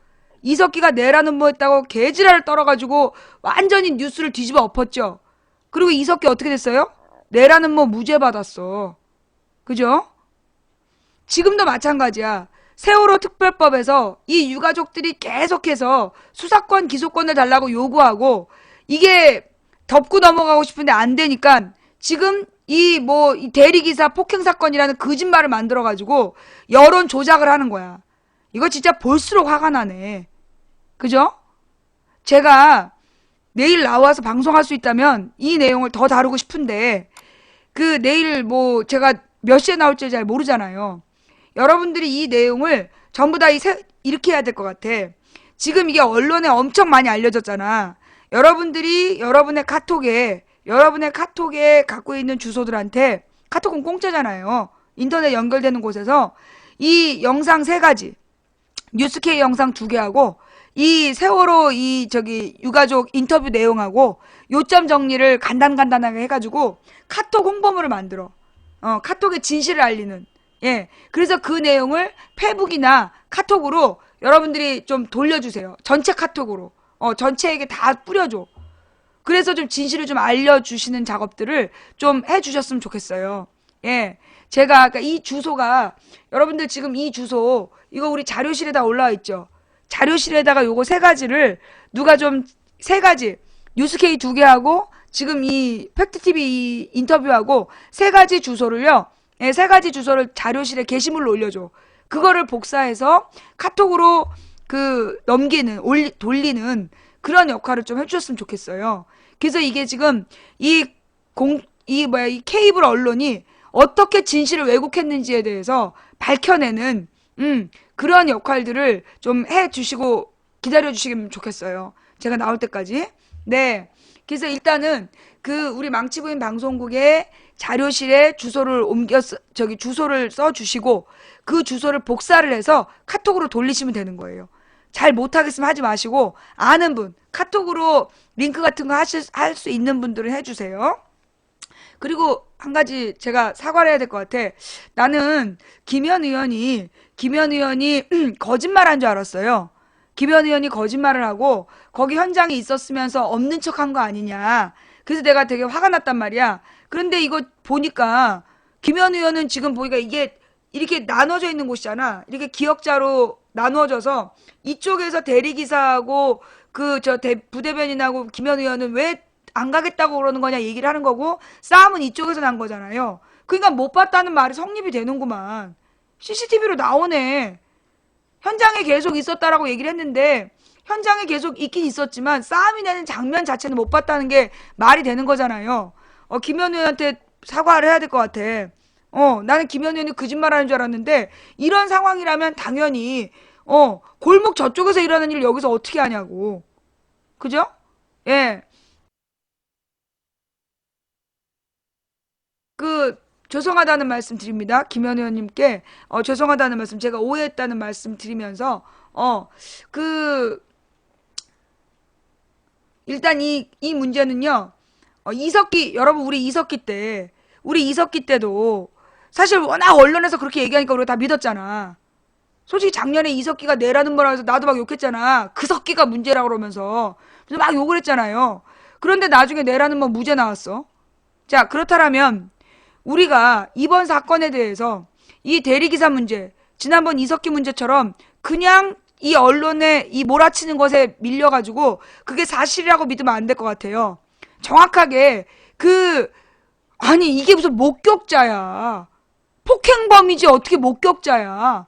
개지랄을 떨어가지고 완전히 뉴스를 뒤집어 엎었죠. 그리고 이석기 어떻게 됐어요? 내라는 뭐 무죄 받았어. 그죠? 지금도 마찬가지야. 세월호 특별법에서 이 유가족들이 계속해서 수사권 기소권을 달라고 요구하고 이게 덮고 넘어가고 싶은데 안 되니까 지금 이 대리기사 폭행사건이라는 거짓말을 만들어가지고 여론 조작을 하는 거야. 이거 진짜 볼수록 화가 나네. 그죠? 제가 내일 나와서 방송할 수 있다면 이 내용을 더 다루고 싶은데 그 내일 제가 몇 시에 나올지 잘 모르잖아요. 여러분들이 이 내용을 전부 다 이렇게 해야 될 것 같아. 지금 이게 언론에 엄청 많이 알려졌잖아. 여러분들이 여러분의 카톡에 갖고 있는 주소들한테, 카톡은 공짜잖아요. 인터넷 연결되는 곳에서 이 영상 3가지, 뉴스K 영상 2개하고 이 세월호 유가족 인터뷰 내용하고 요점 정리를 간단하게 해가지고 카톡 홍보물을 만들어. 카톡의 진실을 알리는. 예. 그래서 그 내용을 페북이나 카톡으로 여러분들이 좀 돌려주세요. 전체 카톡으로. 전체에게 다 뿌려줘. 그래서 좀 진실을 좀 알려주시는 작업들을 좀 해주셨으면 좋겠어요. 예. 제가 아까 이 주소가, 여러분들 지금 이 주소, 이거 우리 자료실에다 올라와 있죠? 자료실에다가 요거 3가지를 누가 좀 3가지, 뉴스K 2개하고 지금 이 팩트TV 인터뷰하고 3가지 주소를요, 3가지 주소를 자료실에 게시물로 올려줘. 그거를 복사해서 카톡으로 돌리는 그런 역할을 좀 해주셨으면 좋겠어요. 그래서 이게 지금 이 케이블 언론이 어떻게 진실을 왜곡했는지에 대해서 밝혀내는 그런 역할들을 좀 해주시고 기다려주시면 좋겠어요. 제가 나올 때까지. 네. 그래서 일단은 우리 망치부인 방송국의 자료실에 주소를 주소를 써주시고 그 주소를 복사를 해서 카톡으로 돌리시면 되는 거예요. 잘 못하겠으면 하지 마시고 아는 분, 카톡으로 링크 같은 거 할 수 있는 분들은 해주세요. 그리고 한 가지 제가 사과를 해야 될 것 같아. 나는 김현 의원이 거짓말한 줄 알았어요. 김현 의원이 거짓말을 하고 거기 현장에 있었으면서 없는 척한 거 아니냐. 그래서 내가 되게 화가 났단 말이야. 그런데 이거 보니까 김현 의원은 지금 보니까 이게 이렇게 나눠져 있는 곳이잖아. 이렇게 기역자로 나누어져서 이쪽에서 대리기사하고 부대변인하고 김현 의원은 왜 안 가겠다고 그러는 거냐 얘기를 하는 거고 싸움은 이쪽에서 난 거잖아요. 그러니까 못 봤다는 말이 성립이 되는구만. CCTV로 나오네. 현장에 계속 있었다라고 얘기를 했는데 현장에 계속 있긴 있었지만 싸움이 나는 장면 자체는 못 봤다는 게 말이 되는 거잖아요. 김현 의원한테 사과를 해야 될 것 같아. 나는 김현 의원이 거짓말하는 줄 알았는데 이런 상황이라면 당연히 골목 저쪽에서 일하는 일 여기서 어떻게 하냐고. 그죠? 예. 죄송하다는 말씀 드립니다. 김현 의원님께 죄송하다는 말씀, 제가 오해했다는 말씀 드리면서 일단 이 문제는요. 여러분 우리 이석기 때도 사실 워낙 언론에서 그렇게 얘기하니까 우리가 다 믿었잖아. 솔직히 작년에 이석기가 내라는 거라 해서 나도 막 욕했잖아. 그 석기가 문제라고 그러면서. 그래서 막 욕을 했잖아요. 그런데 나중에 내라는 뭐 무죄 나왔어. 자, 그렇다면 우리가 이번 사건에 대해서 이 대리기사 문제, 지난번 이석기 문제처럼 그냥 이 언론에 이 몰아치는 것에 밀려가지고 그게 사실이라고 믿으면 안 될 것 같아요. 정확하게 아니 이게 무슨 목격자야. 폭행범이지 어떻게 목격자야.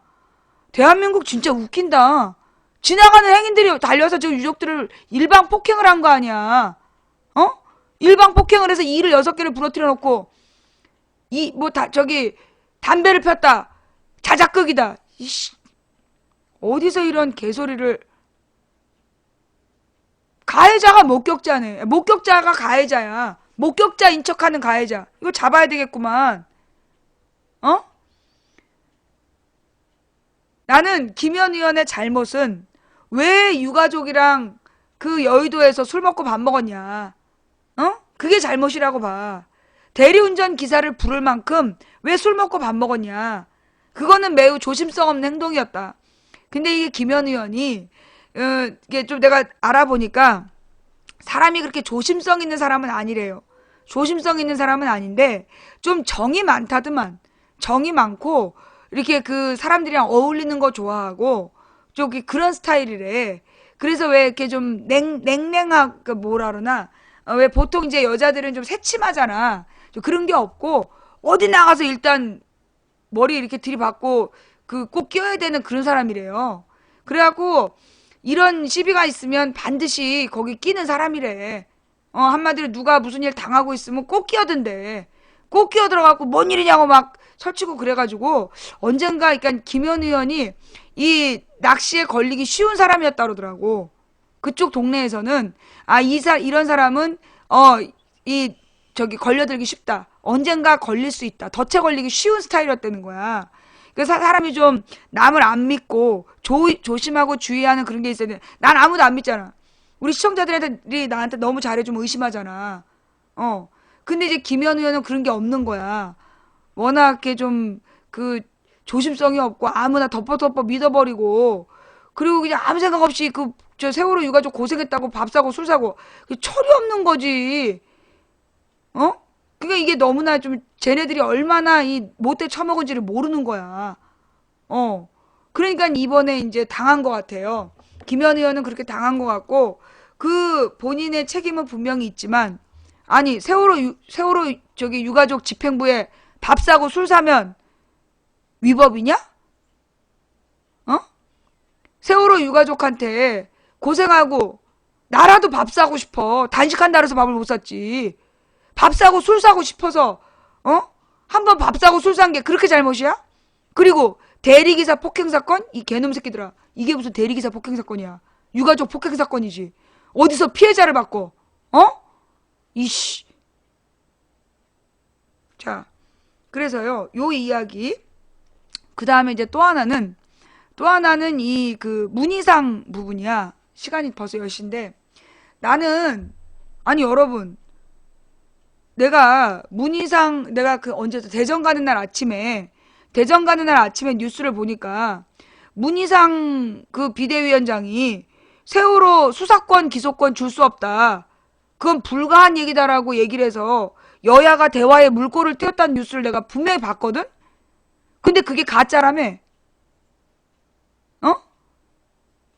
대한민국 진짜 웃긴다. 지나가는 행인들이 달려서 지금 유족들을 일방 폭행을 한 거 아니야. 일방 폭행을 해서 이를 6개를 부러뜨려 놓고 담배를 폈다. 자작극이다. 이씨. 어디서 이런 개소리를. 가해자가 목격자네. 목격자가 가해자야. 목격자인 척하는 가해자. 이거 잡아야 되겠구만. 나는 김현 의원의 잘못은 왜 유가족이랑 그 여의도에서 술 먹고 밥 먹었냐. 그게 잘못이라고 봐. 대리운전 기사를 부를 만큼 왜 술 먹고 밥 먹었냐. 그거는 매우 조심성 없는 행동이었다. 근데 이게 김현 의원이 이게 좀 내가 알아보니까 사람이 그렇게 조심성 있는 사람은 아니래요. 조심성 있는 사람은 아닌데 좀 정이 많다더만. 정이 많고 이렇게 그 사람들이랑 어울리는 거 좋아하고 좀 그런 스타일이래. 그래서 왜 이렇게 좀 냉랭하고 뭐라 그러나 왜 보통 이제 여자들은 좀 새침하잖아. 좀 그런 게 없고 어디 나가서 일단 머리 이렇게 들이받고 꼭 껴야 되는 그런 사람이래요. 그래갖고 이런 시비가 있으면 반드시 거기 끼는 사람이래. 한마디로 누가 무슨 일 당하고 있으면 꼭 끼어든대. 꼭 끼어들어갖고 뭔 일이냐고 막 설치고 그래가지고 언젠가 그러니까 김현 의원이 이 낚시에 걸리기 쉬운 사람이었다 그러더라고. 그쪽 동네에서는 이런 사람은 걸려들기 쉽다. 언젠가 걸릴 수 있다. 덫에 걸리기 쉬운 스타일이었다는 거야. 그래서 사람이 좀 남을 안 믿고 조심하고 주의하는 그런 게 있어야 돼. 난 아무도 안 믿잖아. 우리 시청자들이 나한테 너무 잘해주면 의심하잖아. 근데 이제 김현 의원은 그런 게 없는 거야. 워낙 좀 조심성이 없고 아무나 덮어 믿어버리고 그리고 그냥 아무 생각 없이 저 세월호 유가족 고생했다고 밥 사고 술 사고 철이 없는 거지. 그러니까 이게 너무나 좀 쟤네들이 얼마나 이 못돼 처먹은지를 모르는 거야. 그러니까 이번에 이제 당한 것 같아요. 김현 의원은 그렇게 당한 것 같고 본인의 책임은 분명히 있지만 아니 세월호 유가족 집행부에 밥 사고 술 사면 위법이냐? 세월호 유가족한테 고생하고 나라도 밥 사고 싶어. 단식한다 그래서 밥을 못 샀지. 밥 사고 술 사고 싶어서 한번 밥 사고 술 산 게 그렇게 잘못이야? 그리고 대리기사 폭행 사건? 이 개놈 새끼들아. 이게 무슨 대리기사 폭행 사건이야. 유가족 폭행 사건이지. 어디서 피해자를 받고 이씨. 자, 그래서요. 요 이야기. 그 다음에 이제 또 하나는 이 문희상 부분이야. 시간이 벌써 10시인데 나는 여러분 내가 언제 대전 가는 날 아침에 뉴스를 보니까 문희상 비대위원장이 세월호 수사권 기소권 줄 수 없다. 그건 불가한 얘기다라고 얘기를 해서 여야가 대화에 물꼬를 띄웠다는 뉴스를 내가 분명히 봤거든? 근데 그게 가짜라며.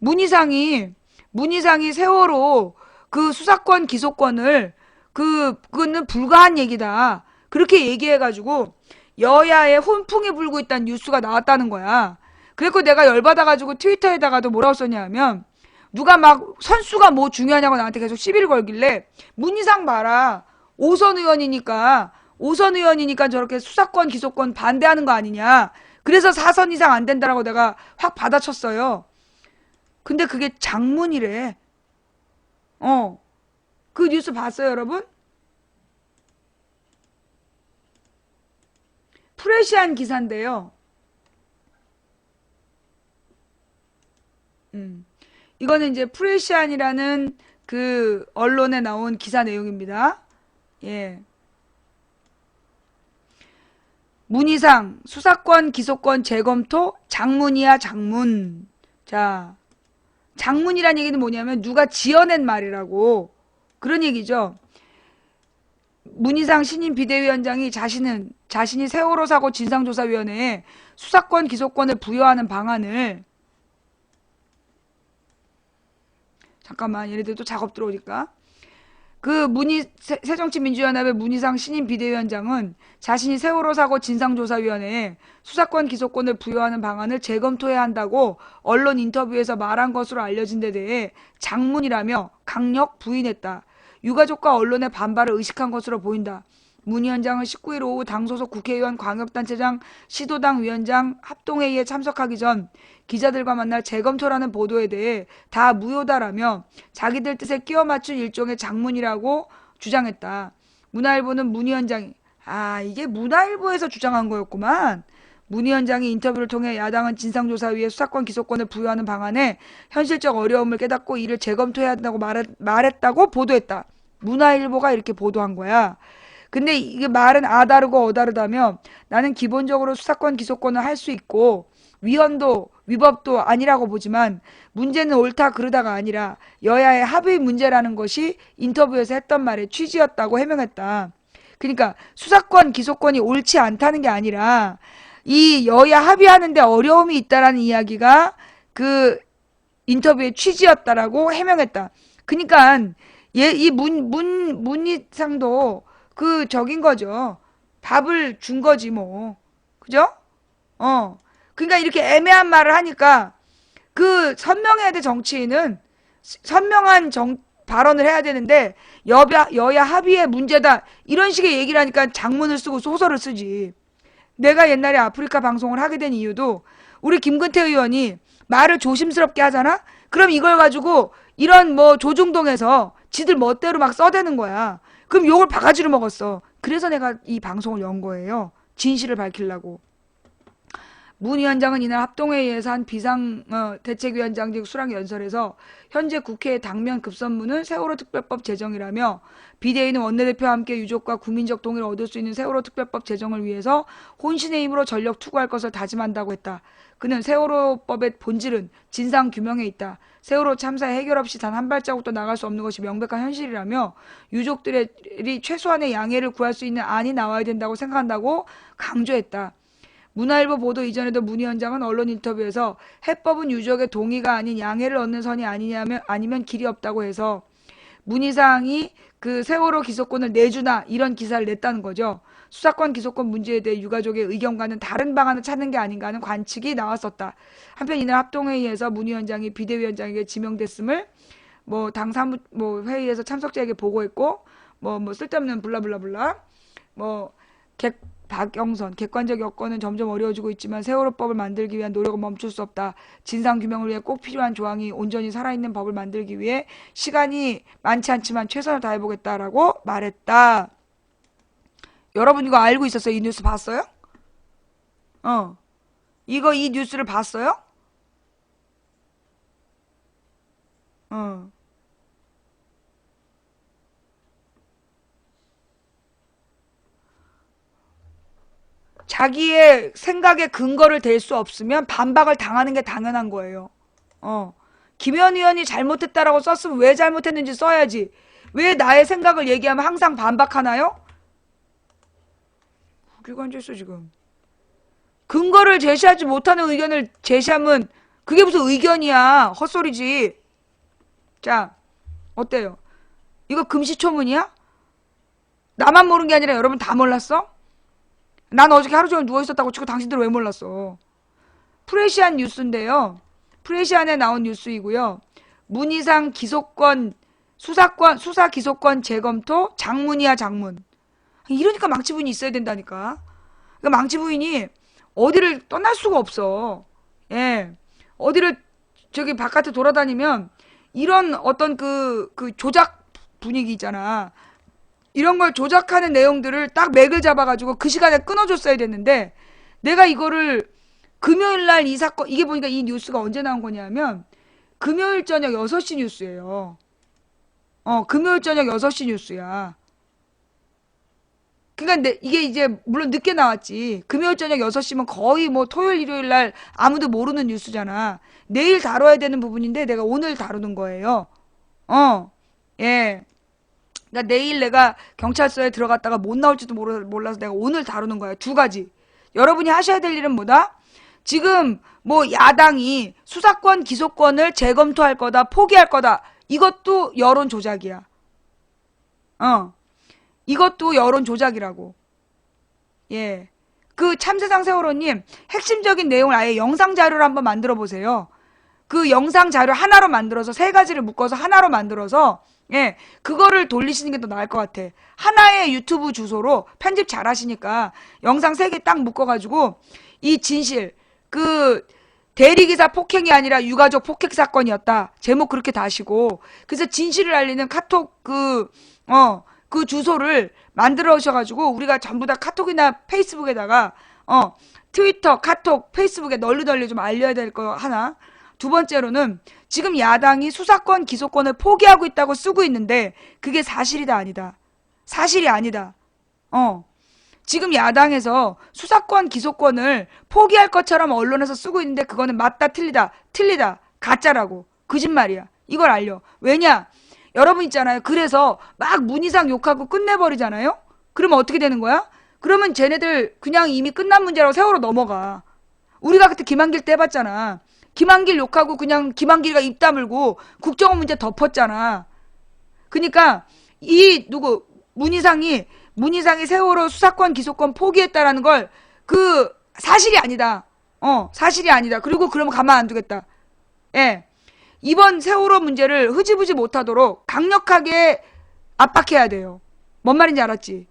문희상이 세월호 수사권 기소권을 그거는 불가한 얘기다. 그렇게 얘기해가지고 여야의 혼풍이 불고 있다는 뉴스가 나왔다는 거야. 그래서 내가 열받아가지고 트위터에다가도 뭐라고 썼냐면 누가 막 선수가 뭐 중요하냐고 나한테 계속 시비를 걸길래 문희상 봐라. 오선 의원이니까 저렇게 수사권 기소권 반대하는 거 아니냐. 그래서 4선 이상 안 된다라고 내가 확 받아쳤어요. 근데 그게 장문이래. 그 뉴스 봤어요, 여러분? 프레시안 기사인데요. 이거는 이제 프레시안이라는 언론에 나온 기사 내용입니다. 예. 문희상 수사권 기소권 재검토 장문이야 장문. 자, 장문이란 얘기는 뭐냐면 누가 지어낸 말이라고. 그런 얘기죠. 문희상 신임 비대위원장이 자신이 세월호 사고 진상조사위원회에 수사권 기소권을 부여하는 방안을, 잠깐만 얘네들 또 작업 들어오니까, 새정치민주연합의 문희상 신임 비대위원장은 자신이 세월호 사고 진상조사위원회에 수사권 기소권을 부여하는 방안을 재검토해야 한다고 언론 인터뷰에서 말한 것으로 알려진 데 대해 장문이라며 강력 부인했다. 유가족과 언론의 반발을 의식한 것으로 보인다. 문 위원장은 19일 오후 당 소속 국회의원, 광역단체장, 시도당 위원장 합동회의에 참석하기 전 기자들과 만나 재검토라는 보도에 대해 다 무효다라며 자기들 뜻에 끼워 맞춘 일종의 장문이라고 주장했다. 문화일보는 문 위원장이, 이게 문화일보에서 주장한 거였구만. 문 위원장이 인터뷰를 통해 야당은 진상조사위에 수사권 기소권을 부여하는 방안에 현실적 어려움을 깨닫고 이를 재검토해야 한다고 말했다고 보도했다. 문화일보가 이렇게 보도한 거야. 근데 이게 말은 아다르고 어다르다며 나는 기본적으로 수사권 기소권을 할 수 있고 위헌도 위법도 아니라고 보지만 문제는 옳다 그르다가 아니라 여야의 합의 문제라는 것이 인터뷰에서 했던 말의 취지였다고 해명했다. 그러니까 수사권 기소권이 옳지 않다는 게 아니라 이 여야 합의하는데 어려움이 있다라는 이야기가 그 인터뷰의 취지였다라고 해명했다. 그러니까 이 문희상도 적인 거죠. 답을 준 거지 뭐. 그죠? 그러니까 이렇게 애매한 말을 하니까 선명해야 돼. 정치인은 선명한 발언을 해야 되는데 여야 합의의 문제다 이런 식의 얘기를 하니까 장문을 쓰고 소설을 쓰지. 내가 옛날에 아프리카 방송을 하게 된 이유도 우리 김근태 의원이 말을 조심스럽게 하잖아? 그럼 이걸 가지고 이런 조중동에서 지들 멋대로 막 써대는 거야. 그럼 욕을 바가지로 먹었어. 그래서 내가 이 방송을 연 거예요. 진실을 밝히려고. 문 위원장은 이날 합동회의에서 한 대책위원장직 수락연설에서 현재 국회의 당면 급선무는 세월호 특별법 제정이라며 비대위는 원내대표와 함께 유족과 국민적 동의를 얻을 수 있는 세월호 특별법 제정을 위해서 혼신의 힘으로 전력 투구할 것을 다짐한다고 했다. 그는 세월호법의 본질은 진상규명에 있다. 세월호 참사의 해결 없이 단 한 발자국도 나갈 수 없는 것이 명백한 현실이라며 유족들이 최소한의 양해를 구할 수 있는 안이 나와야 된다고 생각한다고 강조했다. 문화일보 보도 이전에도 문 위원장은 언론 인터뷰에서 해법은 유족의 동의가 아닌 양해를 얻는 선이 아니면 길이 없다고 해서 문희상이 세월호 기소권을 내주나 이런 기사를 냈다는 거죠. 수사권 기소권 문제에 대해 유가족의 의견과는 다른 방안을 찾는 게 아닌가 하는 관측이 나왔었다. 한편 이날 합동회의에서 문 위원장이 비대위원장에게 지명됐음을 당 사무 회의에서 참석자에게 보고했고 쓸데없는 블라블라블라 박영선 객관적 여건은 점점 어려워지고 있지만 세월호법을 만들기 위한 노력은 멈출 수 없다. 진상규명을 위해 꼭 필요한 조항이 온전히 살아있는 법을 만들기 위해 시간이 많지 않지만 최선을 다해보겠다라고 말했다. 여러분 이거 알고 있었어요? 이 뉴스 봤어요? 이 뉴스를 봤어요? 자기의 생각에 근거를 댈 수 없으면 반박을 당하는 게 당연한 거예요. 김현 의원이 잘못했다라고 썼으면 왜 잘못했는지 써야지. 왜 나의 생각을 얘기하면 항상 반박하나요? 웃기고 앉아있어 지금. 근거를 제시하지 못하는 의견을 제시하면 그게 무슨 의견이야. 헛소리지. 자, 어때요? 이거 금시초문이야? 나만 모르는 게 아니라 여러분 다 몰랐어? 난 어저께 하루 종일 누워있었다고 치고 당신들 왜 몰랐어? 프레시안 뉴스인데요. 프레시안에 나온 뉴스이고요. 문희상 기소권, 수사 기소권 재검토 장문이야 장문. 이러니까 망치 부인이 있어야 된다니까. 그러니까 망치 부인이 어디를 떠날 수가 없어. 예. 어디를 바깥에 돌아다니면 이런 어떤 조작 분위기 있잖아. 이런 걸 조작하는 내용들을 딱 맥을 잡아가지고 그 시간에 끊어줬어야 됐는데 내가 이거를 금요일날 이 사건 이게 보니까 이 뉴스가 언제 나온 거냐면 금요일 저녁 6시 뉴스예요. 금요일 저녁 6시 뉴스야. 그러니까 이게 이제 물론 늦게 나왔지. 금요일 저녁 6시면 거의 토요일 일요일날 아무도 모르는 뉴스잖아. 내일 다뤄야 되는 부분인데 내가 오늘 다루는 거예요. 예. 나 내일 내가 경찰서에 들어갔다가 못 나올지도 몰라서 내가 오늘 다루는 거야. 두 가지. 여러분이 하셔야 될 일은 뭐다? 지금 뭐 야당이 수사권, 기소권을 재검토할 거다, 포기할 거다. 이것도 여론 조작이야. 이것도 여론 조작이라고. 예. 그 참세상 세월호님 핵심적인 내용을 아예 영상 자료를 한번 만들어 보세요. 그 영상 자료 하나로 만들어서 세 가지를 묶어서 하나로 만들어서 예, 그거를 돌리시는 게 더 나을 것 같아. 하나의 유튜브 주소로 편집 잘 하시니까 영상 3개 딱 묶어가지고 이 진실, 그 대리기사 폭행이 아니라 유가족 폭행 사건이었다. 제목 그렇게 다시고 그래서 진실을 알리는 카톡 그 주소를 만들어 오셔가지고 우리가 전부 다 카톡이나 페이스북에다가 트위터, 카톡, 페이스북에 널리 좀 알려야 될 거 하나. 두 번째로는 지금 야당이 수사권, 기소권을 포기하고 있다고 쓰고 있는데 그게 사실이다 아니다. 사실이 아니다. 지금 야당에서 수사권, 기소권을 포기할 것처럼 언론에서 쓰고 있는데 그거는 맞다, 틀리다, 가짜라고. 거짓말이야. 이걸 알려. 왜냐? 여러분 있잖아요. 그래서 막 문희상 욕하고 끝내버리잖아요. 그러면 어떻게 되는 거야? 그러면 쟤네들 그냥 이미 끝난 문제라고 세월호 넘어가. 우리가 그때 김한길 때 해봤잖아. 김한길 욕하고 그냥 김한길이가 입 다물고 국정원 문제 덮었잖아. 그러니까 문희상이 세월호 수사권 기소권 포기했다라는 걸 그 사실이 아니다. 사실이 아니다. 그리고 그러면 가만 안 두겠다. 예. 이번 세월호 문제를 흐지부지 못하도록 강력하게 압박해야 돼요. 뭔 말인지 알았지?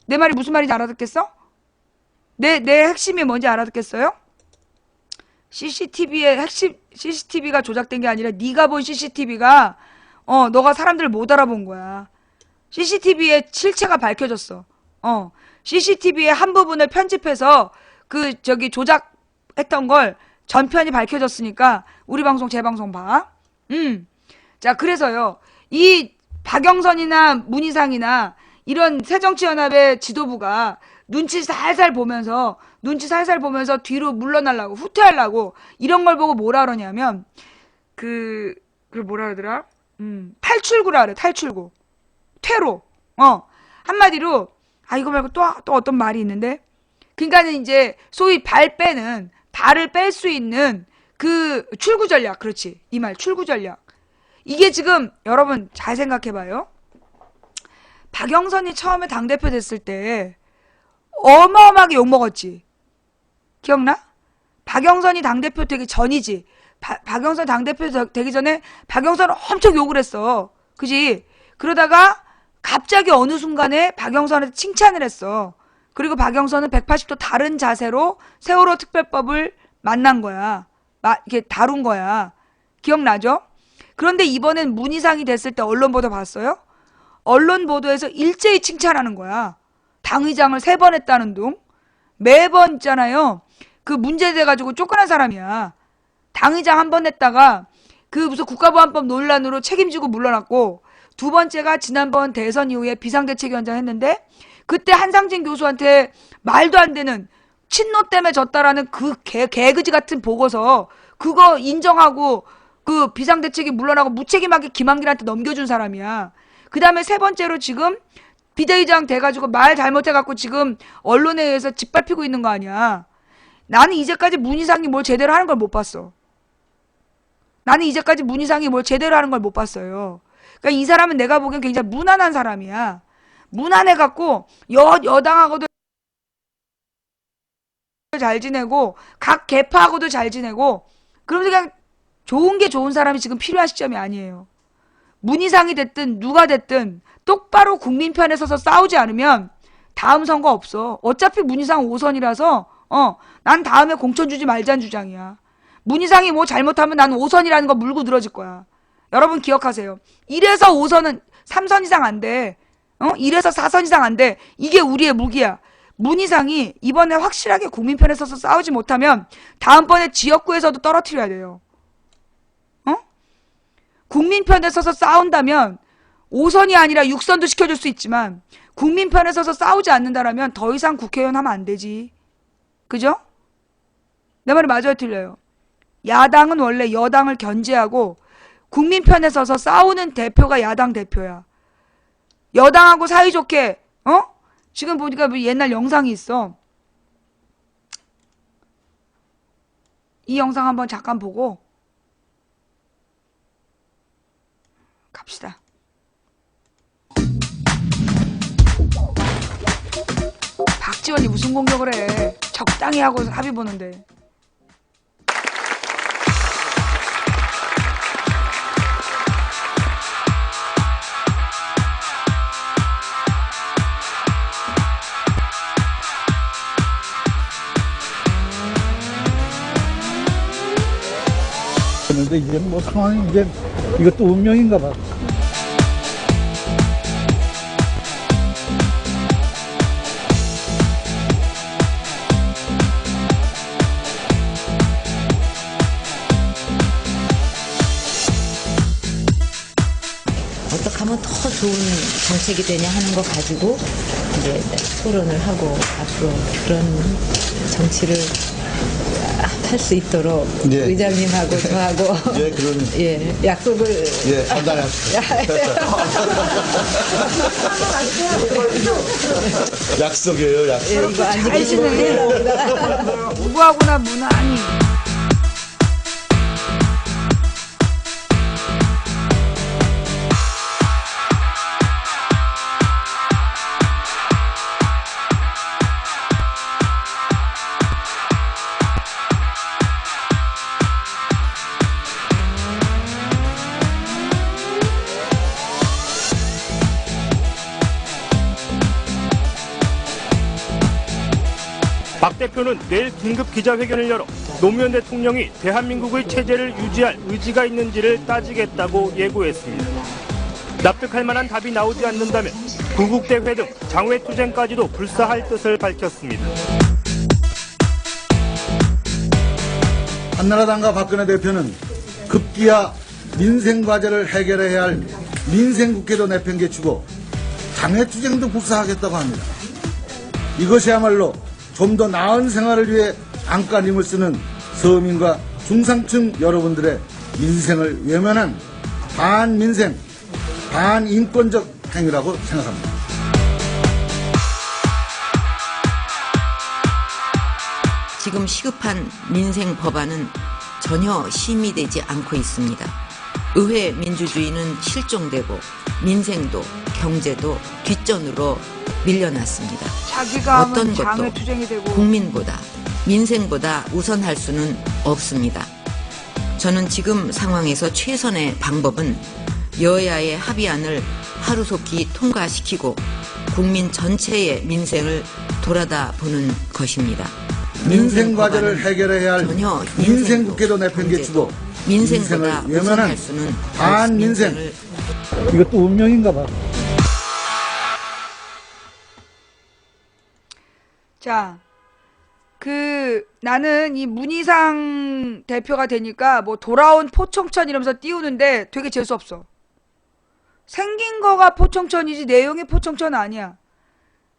내 말이 무슨 말인지 알아듣겠어? 내 핵심이 뭔지 알아듣겠어요? CCTV가 조작된 게 아니라 네가 본 CCTV가 너가 사람들을 못 알아본 거야. CCTV의 실체가 밝혀졌어. CCTV의 한 부분을 편집해서 조작했던 걸 전편이 밝혀졌으니까 우리 방송 재방송 봐. 자, 그래서요. 이 박영선이나 문희상이나 이런 새정치연합의 지도부가 눈치 살살 보면서 뒤로 물러나려고 후퇴하려고 이런 걸 보고 뭐라 그러냐면 그걸 뭐라 그러더라? 탈출구라 그래. 탈출구. 퇴로. 한마디로 이거 말고 또 어떤 말이 있는데 그러니까는 이제 소위 발을 뺄 수 있는 그 출구 전략. 그렇지. 이 말 출구 전략. 이게 지금 여러분 잘 생각해봐요. 박영선이 처음에 당대표 됐을 때 어마어마하게 욕먹었지. 기억나? 박영선이 당대표 되기 전이지. 박영선 당대표 되기 전에 박영선은 엄청 욕을 했어. 그지? 그러다가 갑자기 어느 순간에 박영선한테 칭찬을 했어. 그리고 박영선은 180도 다른 자세로 세월호 특별법을 만난 거야. 이렇게 다룬 거야. 기억나죠? 그런데 이번엔 문희상이 됐을 때 언론 보도 봤어요? 언론 보도에서 일제히 칭찬하는 거야. 당의장을 3번 했다는 둥. 매번 있잖아요. 그 문제돼가지고 쫓겨난 사람이야. 당의장 1번 했다가 그 무슨 국가보안법 논란으로 책임지고 물러났고 두 번째가 지난번 대선 이후에 비상대책위원장 했는데 그때 한상진 교수한테 말도 안 되는 친노 때문에 졌다라는 그 개그지 같은 보고서 그거 인정하고 그 비상대책이 물러나고 무책임하게 김한길한테 넘겨준 사람이야. 그 다음에 3번째로 지금 비대위장 돼가지고 말 잘못해갖고 지금 언론에 의해서 짓밟히고 있는 거 아니야. 나는 이제까지 문희상이 뭘 제대로 하는 걸 못 봤어. 그러니까 이 사람은 내가 보기엔 굉장히 무난한 사람이야. 무난해갖고 여당하고도 잘 지내고 각 개파하고도 잘 지내고 그러면서 그냥 좋은 게 좋은 사람이 지금 필요한 시점이 아니에요. 문희상이 됐든 누가 됐든 똑바로 국민 편에 서서 싸우지 않으면 다음 선거 없어. 어차피 문희상 5선이라서 난 다음에 공천 주지 말자는 주장이야. 문희상이 뭐 잘못하면 난 5선이라는 거 물고 늘어질 거야. 여러분 기억하세요. 1에서 5선은 3선 이상 안 돼. 1에서 4선 이상 안 돼. 이게 우리의 무기야. 문희상이 이번에 확실하게 국민 편에 서서 싸우지 못하면 다음번에 지역구에서도 떨어뜨려야 돼요. 국민 편에 서서 싸운다면 5선이 아니라 6선도 시켜줄 수 있지만 국민 편에 서서 싸우지 않는다라면 더 이상 국회의원 하면 안 되지. 그죠? 내 말이 맞아요, 틀려요? 야당은 원래 여당을 견제하고 국민 편에 서서 싸우는 대표가 야당 대표야. 여당하고 사이좋게, 지금 보니까 뭐 옛날 영상이 있어. 이 영상 한번 잠깐 보고 갑시다. 박지원이 무슨 공격을 해. 적당히 하고 합의 보는데. 그런데 이제 뭐 상황이 이제 이것도 운명인가 봐. 어떻게 하면 더 좋은 정책이 되냐 하는 거 가지고 이제 토론을 하고 앞으로 그런 정치를 할 수 있도록 예. 의장님하고 저하고 예, 그런 예, 약속을 예, 판단했습니다. 약속이에요, 약속. 예, 이거 안 잘 지키시면 지내. 누구하고나 무난히. 박 대표는 내일 긴급 기자회견을 열어 노무현 대통령이 대한민국의 체제를 유지할 의지가 있는지를 따지겠다고 예고했습니다. 납득할 만한 답이 나오지 않는다면 구국대회 등 장외투쟁까지도 불사할 뜻을 밝혔습니다. 한나라당과 박근혜 대표는 급기야 민생과제를 해결해야 할 민생국회도 내팽개치고 장외투쟁도 불사하겠다고 합니다. 이것이야말로 좀 더 나은 생활을 위해 안간힘을 쓰는 서민과 중상층 여러분들의 민생을 외면한 반민생, 반인권적 행위라고 생각합니다. 지금 시급한 민생 법안은 전혀 심의되지 않고 있습니다. 의회 민주주의는 실종되고 민생도 경제도 뒷전으로 밀려났습니다. 자기가 하면 어떤 것도 장외투쟁이 되고. 국민보다 민생보다 우선할 수는 없습니다. 저는 지금 상황에서 최선의 방법은 여야의 합의안을 하루속히 통과시키고 국민 전체의 민생을 돌아다 보는 것입니다. 민생과제를 해결해야 할 민생국회도 내팽개치고 민생보다 민생을 외면한 우선할 수는 반민생. 이것도 운명인가 봐. 자, 나는 이 문희상 대표가 되니까 뭐 돌아온 포청천 이러면서 띄우는데 되게 재수없어. 생긴 거가 포청천이지 내용이 포청천 아니야.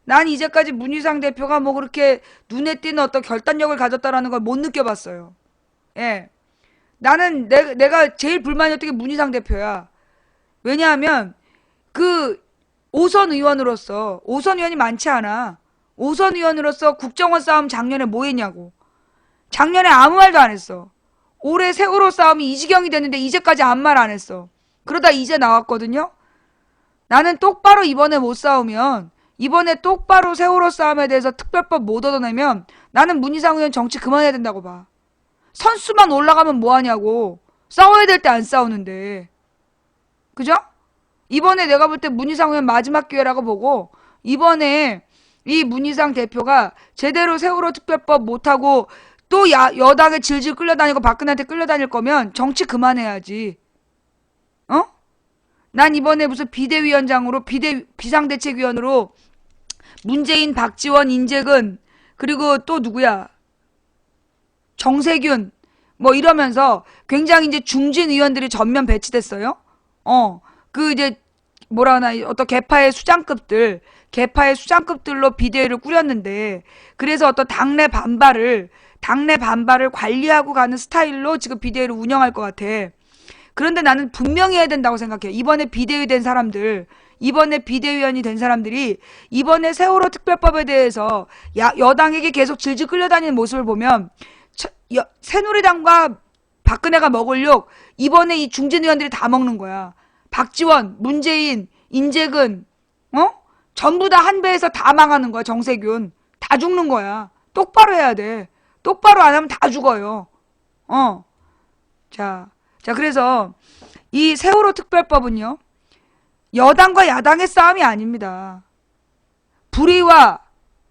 난 이제까지 문희상 대표가 뭐 그렇게 눈에 띄는 어떤 결단력을 가졌다라는 걸 못 느껴봤어요. 예. 나는 내가 제일 불만이었던 게 문희상 대표야. 왜냐하면 그 5선 의원으로서 5선 의원이 많지 않아. 5선 의원으로서 국정원 싸움 작년에 뭐 했냐고. 작년에 아무 말도 안 했어. 올해 세월호 싸움이 이 지경이 됐는데 이제까지 아무 말 안 했어. 그러다 이제 나왔거든요. 나는 똑바로 이번에 못 싸우면, 이번에 똑바로 세월호 싸움에 대해서 특별법 못 얻어내면 나는 문희상 의원 정치 그만해야 된다고 봐. 선수만 올라가면 뭐하냐고. 싸워야 될 때 안 싸우는데. 그죠? 이번에 내가 볼 때 문희상 의원 마지막 기회라고 보고, 이번에 이 문희상 대표가 제대로 세월호 특별법 못하고 또 여당에 질질 끌려다니고 박근혜한테 끌려다닐 거면 정치 그만해야지. 난 이번에 무슨 비대위원장으로 비상대책위원으로 문재인, 박지원, 인재근 그리고 또 누구야? 정세균 뭐 이러면서 굉장히 이제 중진 의원들이 전면 배치됐어요. 그 이제 뭐라 하나 어떤 개파의 수장급들로 비대위를 꾸렸는데 그래서 어떤 당내 반발을 관리하고 가는 스타일로 지금 비대위를 운영할 것 같아. 그런데 나는 분명히 해야 된다고 생각해. 이번에 비대위 된 사람들, 이번에 비대위원이 된 사람들이 이번에 세월호 특별법에 대해서 여당에게 계속 질질 끌려다니는 모습을 보면 새누리당과 박근혜가 먹을 욕 이번에 이 중진 의원들이 다 먹는 거야. 박지원, 문재인, 인재근, 전부 다 한 배에서 다 망하는 거야. 정세균 다 죽는 거야. 똑바로 해야 돼. 똑바로 안 하면 다 죽어요. 자, 그래서 이 세월호 특별법은요, 여당과 야당의 싸움이 아닙니다. 불의와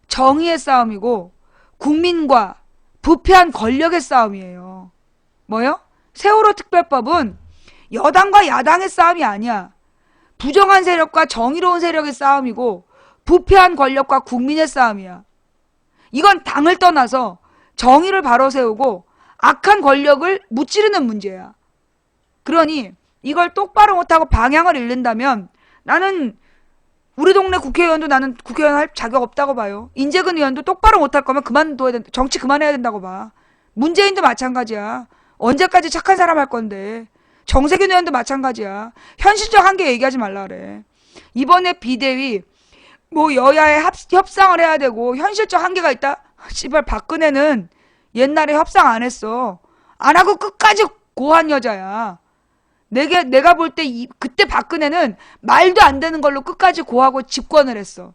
정의의 싸움이고, 국민과 부패한 권력의 싸움이에요. 뭐요? 세월호 특별법은 여당과 야당의 싸움이 아니야. 부정한 세력과 정의로운 세력의 싸움이고, 부패한 권력과 국민의 싸움이야. 이건 당을 떠나서 정의를 바로 세우고 악한 권력을 무찌르는 문제야. 그러니 이걸 똑바로 못하고 방향을 잃는다면 나는 우리 동네 국회의원도 나는 국회의원 할 자격 없다고 봐요. 인재근 의원도 똑바로 못할 거면 그만둬야 된다. 정치 그만해야 된다고 봐. 문재인도 마찬가지야. 언제까지 착한 사람 할 건데. 정세균 의원도 마찬가지야. 현실적 한계 얘기하지 말라 그래. 이번에 비대위 뭐 여야의 협상을 해야 되고 현실적 한계가 있다? 씨발 박근혜는 옛날에 협상 안 했어. 안 하고 끝까지 고한 여자야. 내가 볼 때 그때 박근혜는 말도 안 되는 걸로 끝까지 고하고 집권을 했어.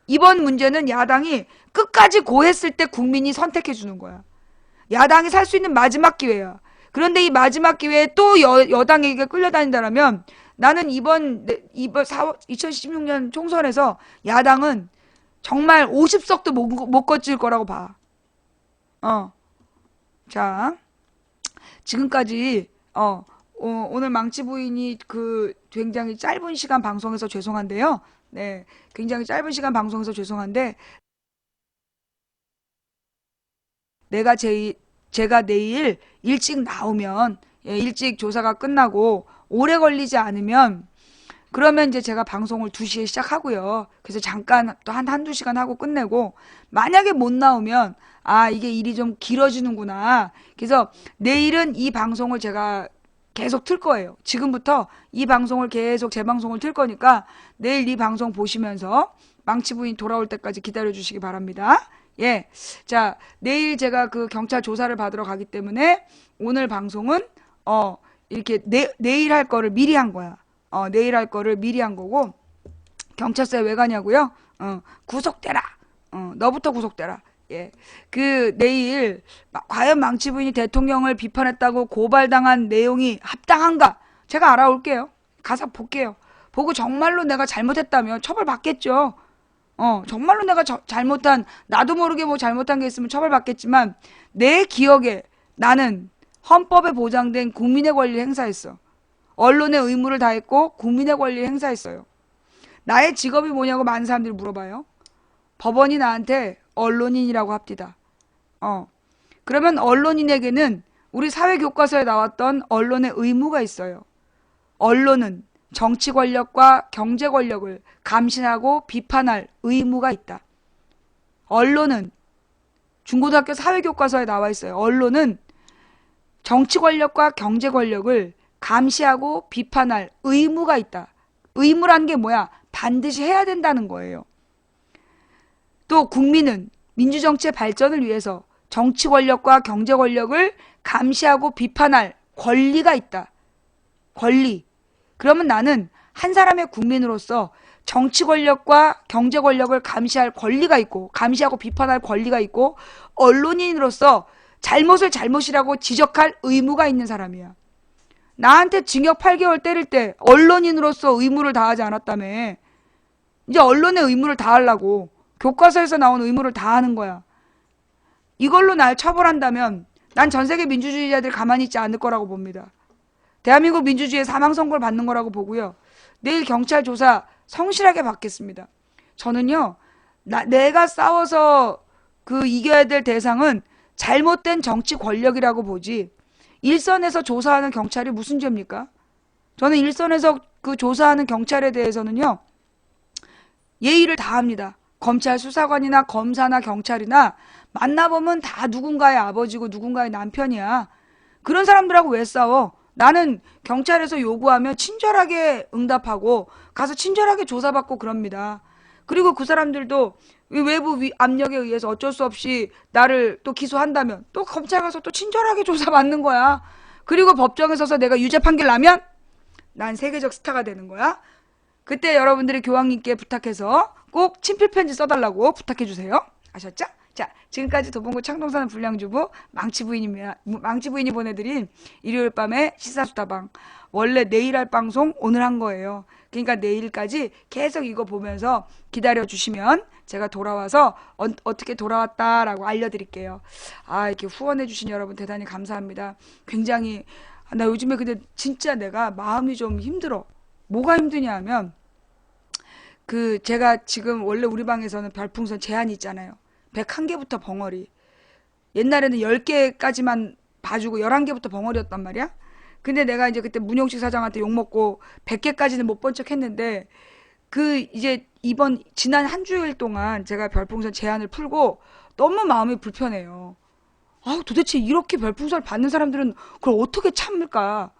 이번 문제는 야당이 끝까지 고했을 때 국민이 선택해 주는 거야. 야당이 살 수 있는 마지막 기회야. 그런데 이 마지막 기회에 또 여당에게 끌려다닌다면 나는 이번 2016년 총선에서 야당은 정말 50석도 못 거칠 거라고 봐. 자, 지금까지 오늘 망치 부인이 굉장히 짧은 시간 방송에서 죄송한데요. 네, 굉장히 짧은 시간 방송에서 죄송한데 제가 내일 일찍 나오면 일찍 조사가 끝나고 오래 걸리지 않으면 그러면 이제 제가 방송을 2시에 시작하고요. 그래서 잠깐 또 한두 시간 하고 끝내고 만약에 못 나오면 이게 일이 좀 길어지는구나. 그래서 내일은 이 방송을 제가 계속 틀 거예요. 지금부터 이 방송을 계속 재방송을 틀 거니까 내일 이 방송 보시면서 망치 부인 돌아올 때까지 기다려 주시기 바랍니다. 예. 자, 내일 제가 그 경찰 조사를 받으러 가기 때문에 오늘 방송은 이렇게 내일 할 거를 미리 한 거야. 내일 할 거를 미리 한 거고 경찰서에 왜 가냐고요? 구속되라. 너부터 구속되라. 예. 내일 과연 망치 부인이 대통령을 비판했다고 고발당한 내용이 합당한가? 제가 알아올게요. 가서 볼게요. 보고 정말로 내가 잘못했다면 처벌받겠죠. 정말로 내가 나도 모르게 뭐 잘못한 게 있으면 처벌받겠지만 내 기억에 나는 헌법에 보장된 국민의 권리를 행사했어. 언론의 의무를 다했고 국민의 권리를 행사했어요. 나의 직업이 뭐냐고 많은 사람들이 물어봐요. 법원이 나한테 언론인이라고 합디다. 그러면 언론인에게는 우리 사회교과서에 나왔던 언론의 의무가 있어요. 언론은 정치 권력과 경제 권력을 감시하고 비판할 의무가 있다. 언론은 중고등학교 사회교과서에 나와 있어요. 언론은 정치 권력과 경제 권력을 감시하고 비판할 의무가 있다. 의무란 게 뭐야? 반드시 해야 된다는 거예요. 또 국민은 민주정치의 발전을 위해서 정치 권력과 경제 권력을 감시하고 비판할 권리가 있다. 권리. 그러면 나는 한 사람의 국민으로서 정치 권력과 경제 권력을 감시할 권리가 있고 감시하고 비판할 권리가 있고 언론인으로서 잘못을 잘못이라고 지적할 의무가 있는 사람이야. 나한테 징역 8개월 때릴 때 언론인으로서 의무를 다하지 않았다며. 이제 언론의 의무를 다하려고 교과서에서 나온 의무를 다하는 거야. 이걸로 날 처벌한다면 난 전 세계 민주주의자들이 가만히 있지 않을 거라고 봅니다. 대한민국 민주주의의 사망선고를 받는 거라고 보고요. 내일 경찰 조사 성실하게 받겠습니다. 저는요. 내가 싸워서 이겨야 될 대상은 잘못된 정치 권력이라고 보지 일선에서 조사하는 경찰이 무슨 죄입니까? 저는 일선에서 조사하는 경찰에 대해서는요. 예의를 다합니다. 검찰 수사관이나 검사나 경찰이나 만나보면 다 누군가의 아버지고 누군가의 남편이야. 그런 사람들하고 왜 싸워? 나는 경찰에서 요구하면 친절하게 응답하고 가서 친절하게 조사받고 그럽니다. 그리고 그 사람들도 외부 압력에 의해서 어쩔 수 없이 나를 또 기소한다면 또 검찰 가서 또 친절하게 조사받는 거야. 그리고 법정에 서서 내가 유죄 판결 나면 난 세계적 스타가 되는 거야. 그때 여러분들이 교황님께 부탁해서 꼭 친필편지 써달라고 부탁해 주세요. 아셨죠? 자, 지금까지 도봉구 창동사는 불량주부 망치부인이 보내드린 일요일 밤의 시사수다방. 원래 내일 할 방송 오늘 한 거예요. 그러니까 내일까지 계속 이거 보면서 기다려주시면 제가 돌아와서 어떻게 돌아왔다라고 알려드릴게요. 아, 이렇게 후원해주신 여러분 대단히 감사합니다. 굉장히, 나 요즘에 근데 진짜 내가 마음이 좀 힘들어. 뭐가 힘드냐 하면, 제가 지금 원래 우리 방에서는 별풍선 제한이 있잖아요. 101개부터 벙어리. 옛날에는 10개까지만 봐주고 11개부터 벙어리였단 말이야. 근데 내가 이제 그때 문용식 사장한테 욕먹고 100개까지는 못 본 척 했는데, 이제 지난 한 주일 동안 제가 별풍선 제한을 풀고 너무 마음이 불편해요. 아, 도대체 이렇게 별풍선을 받는 사람들은 그걸 어떻게 참을까?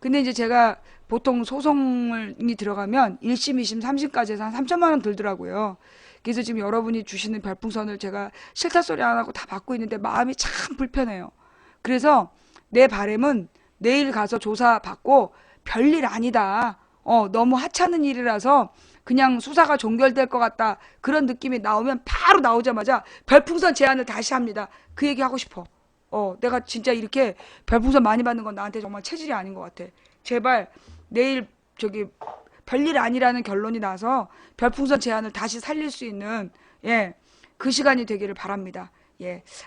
근데 이제 제가 보통 소송이 들어가면 1심, 2심, 3심까지 해서 한 3천만 원 들더라고요. 그래서 지금 여러분이 주시는 별풍선을 제가 싫다 소리 안 하고 다 받고 있는데 마음이 참 불편해요. 그래서 내 바람은 내일 가서 조사 받고 별일 아니다. 너무 하찮은 일이라서 그냥 수사가 종결될 것 같다. 그런 느낌이 나오면 바로 나오자마자 별풍선 제안을 다시 합니다. 그 얘기 하고 싶어. 내가 진짜 이렇게 별풍선 많이 받는 건 나한테 정말 체질이 아닌 것 같아. 제발 내일 별일 아니라는 결론이 나서 별풍선 제안을 다시 살릴 수 있는 그 시간이 되기를 바랍니다.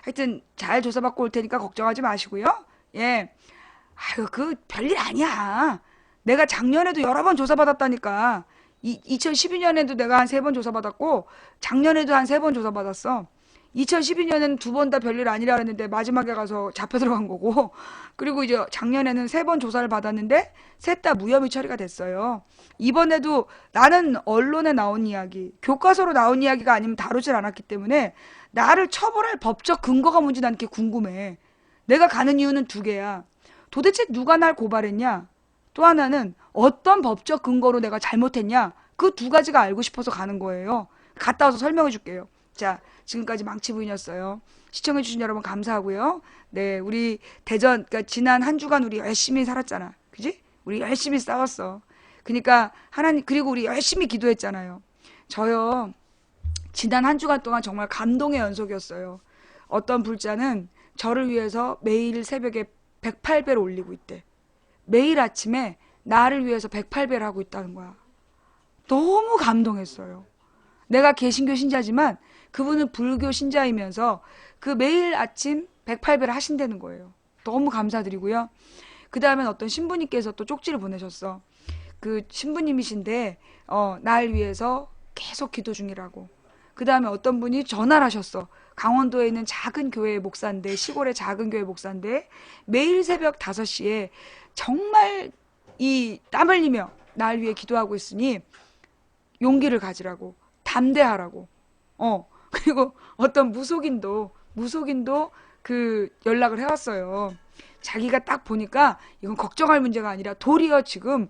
하여튼 잘 조사받고 올 테니까 걱정하지 마시고요. 아유, 별일 아니야. 내가 작년에도 여러 번 조사받았다니까. 2012년에도 내가 한 3번 조사받았고 작년에도 한 3번 조사받았어. 2012년에는 2번 다 별일 아니라 그랬는데 마지막에 가서 잡혀 들어간 거고, 그리고 이제 작년에는 3번 조사를 받았는데 셋 다 무혐의 처리가 됐어요. 이번에도 나는 언론에 나온 이야기, 교과서로 나온 이야기가 아니면 다루질 않았기 때문에 나를 처벌할 법적 근거가 뭔지 난 게 궁금해. 내가 가는 이유는 2개야. 도대체 누가 날 고발했냐? 또 하나는 어떤 법적 근거로 내가 잘못했냐? 그 2가지가 알고 싶어서 가는 거예요. 갔다 와서 설명해 줄게요. 자, 지금까지 망치부인이었어요. 시청해주신 여러분 감사하고요. 네, 우리 대전, 그러니까 지난 한 주간 우리 열심히 살았잖아. 그지? 우리 열심히 싸웠어. 그러니까 하나님, 그리고 우리 열심히 기도했잖아요. 저요, 지난 한 주간 동안 정말 감동의 연속이었어요. 어떤 불자는 저를 위해서 매일 새벽에 108배를 올리고 있대. 매일 아침에 나를 위해서 108배를 하고 있다는 거야. 너무 감동했어요. 내가 개신교 신자지만 그분은 불교 신자이면서 그 매일 아침 108배를 하신다는 거예요. 너무 감사드리고요. 그 다음엔 어떤 신부님께서 또 쪽지를 보내셨어. 그 신부님이신데 날 위해서 계속 기도 중이라고. 그 다음에 어떤 분이 전화를 하셨어. 강원도에 있는 작은 교회 목사인데, 시골의 작은 교회 목사인데 매일 새벽 5시에 정말 이 땀 흘리며 날 위해 기도하고 있으니 용기를 가지라고, 담대하라고. 그리고 어떤 무속인도 그 연락을 해왔어요. 자기가 딱 보니까 이건 걱정할 문제가 아니라 도리어 지금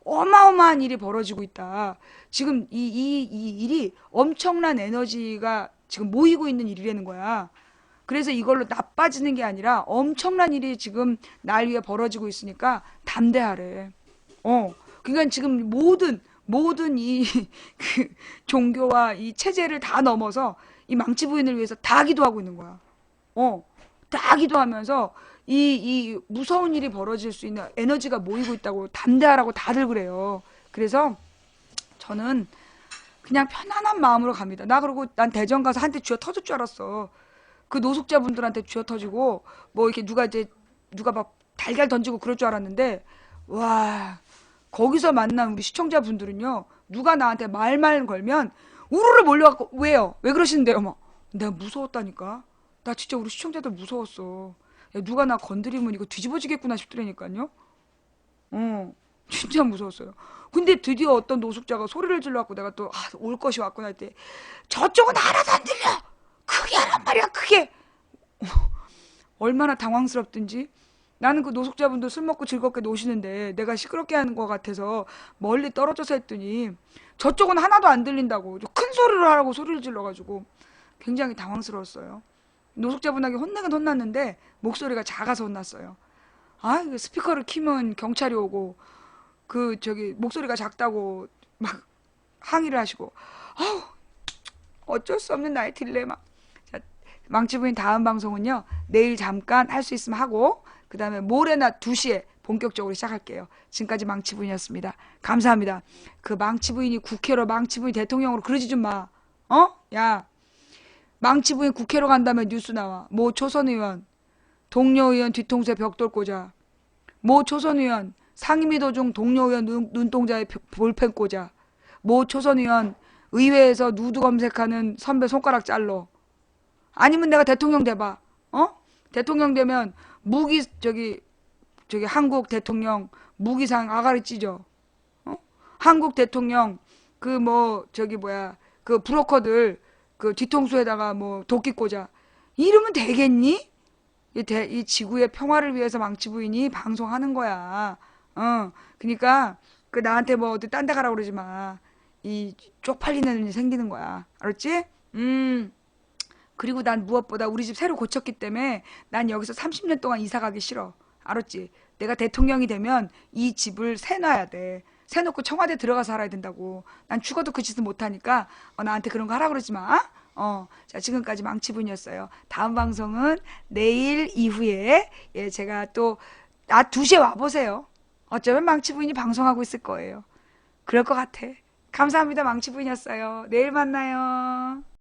어마어마한 일이 벌어지고 있다. 지금 이 일이 엄청난 에너지가 지금 모이고 있는 일이라는 거야. 그래서 이걸로 나빠지는 게 아니라 엄청난 일이 지금 날 위해 벌어지고 있으니까 담대하래. 그러니까 지금 모든 그 종교와 이 체제를 다 넘어서 이 망치부인을 위해서 다 기도하고 있는 거야. 다 기도하면서 이 무서운 일이 벌어질 수 있는 에너지가 모이고 있다고, 담대하라고 다들 그래요. 그래서 저는 그냥 편안한 마음으로 갑니다. 그리고 난 대전 가서 한테 쥐어 터질 줄 알았어. 그 노숙자분들한테 쥐어 터지고 뭐 이렇게 누가 막 달걀 던지고 그럴 줄 알았는데, 와, 거기서 만난 우리 시청자분들은요, 누가 나한테 말만 걸면 우르르 몰려갖고, 왜요? 왜 그러시는데요? 막 내가 무서웠다니까. 나 진짜 우리 시청자들 무서웠어. 야, 누가 나 건드리면 이거 뒤집어지겠구나 싶더라니까요. 진짜 무서웠어요. 근데 드디어 어떤 노숙자가 소리를 질러갖고 내가 또 올 것이 왔구나 할 때, 저쪽은 하나도 안 들려! 크게 하란 말이야, 크게! 얼마나 당황스럽든지. 나는 그 노숙자분도 술 먹고 즐겁게 노시는데 내가 시끄럽게 하는 것 같아서 멀리 떨어져서 했더니 저쪽은 하나도 안 들린다고 큰 소리로 하라고 소리를 질러가지고 굉장히 당황스러웠어요. 노숙자분에게 혼내긴 혼났는데 목소리가 작아서 혼났어요. 아, 이거 스피커를 키면 경찰이 오고 목소리가 작다고 막 항의를 하시고, 아우, 어쩔 수 없는 나의 딜레마. 자, 망치부인 다음 방송은요, 내일 잠깐 할 수 있으면 하고 그 다음에 모레나 2시에 본격적으로 시작할게요. 지금까지 망치부인이었습니다. 감사합니다. 그 망치부인이 국회로, 망치부인 대통령으로 그러지 좀 마. 야, 망치부인 국회로 간다면 뉴스 나와. 모 초선 의원, 동료 의원 뒤통수에 벽돌 꽂아. 모 초선 의원 상임위 도중 동료 의원 눈동자에 볼펜 꽂아. 모 초선 의원 의회에서 누드 검색하는 선배 손가락 잘러. 아니면 내가 대통령 돼봐. 대통령 되면 무기 한국 대통령 무기상 아가리 찢어. 한국 대통령 그 브로커들 그 뒤통수에다가 도끼 꽂아. 이러면 되겠니? 이 지구의 평화를 위해서 망치부인이 방송하는 거야. 그러니까 그 나한테 어디 딴 데 가라고 그러지 마. 이 쪽팔리는 일이 생기는 거야. 알았지? 그리고 난 무엇보다 우리 집 새로 고쳤기 때문에 난 여기서 30년 동안 이사 가기 싫어. 알았지? 내가 대통령이 되면 이 집을 새놔야 돼. 새놓고 청와대 들어가서 살아야 된다고. 난 죽어도 그 짓은 못하니까 나한테 그런 거 하라 그러지 마. 자, 지금까지 망치부인이었어요. 다음 방송은 내일 이후에 제가 또 2시에 와보세요. 어쩌면 망치부인이 방송하고 있을 거예요. 그럴 것 같아. 감사합니다. 망치부인이었어요. 내일 만나요.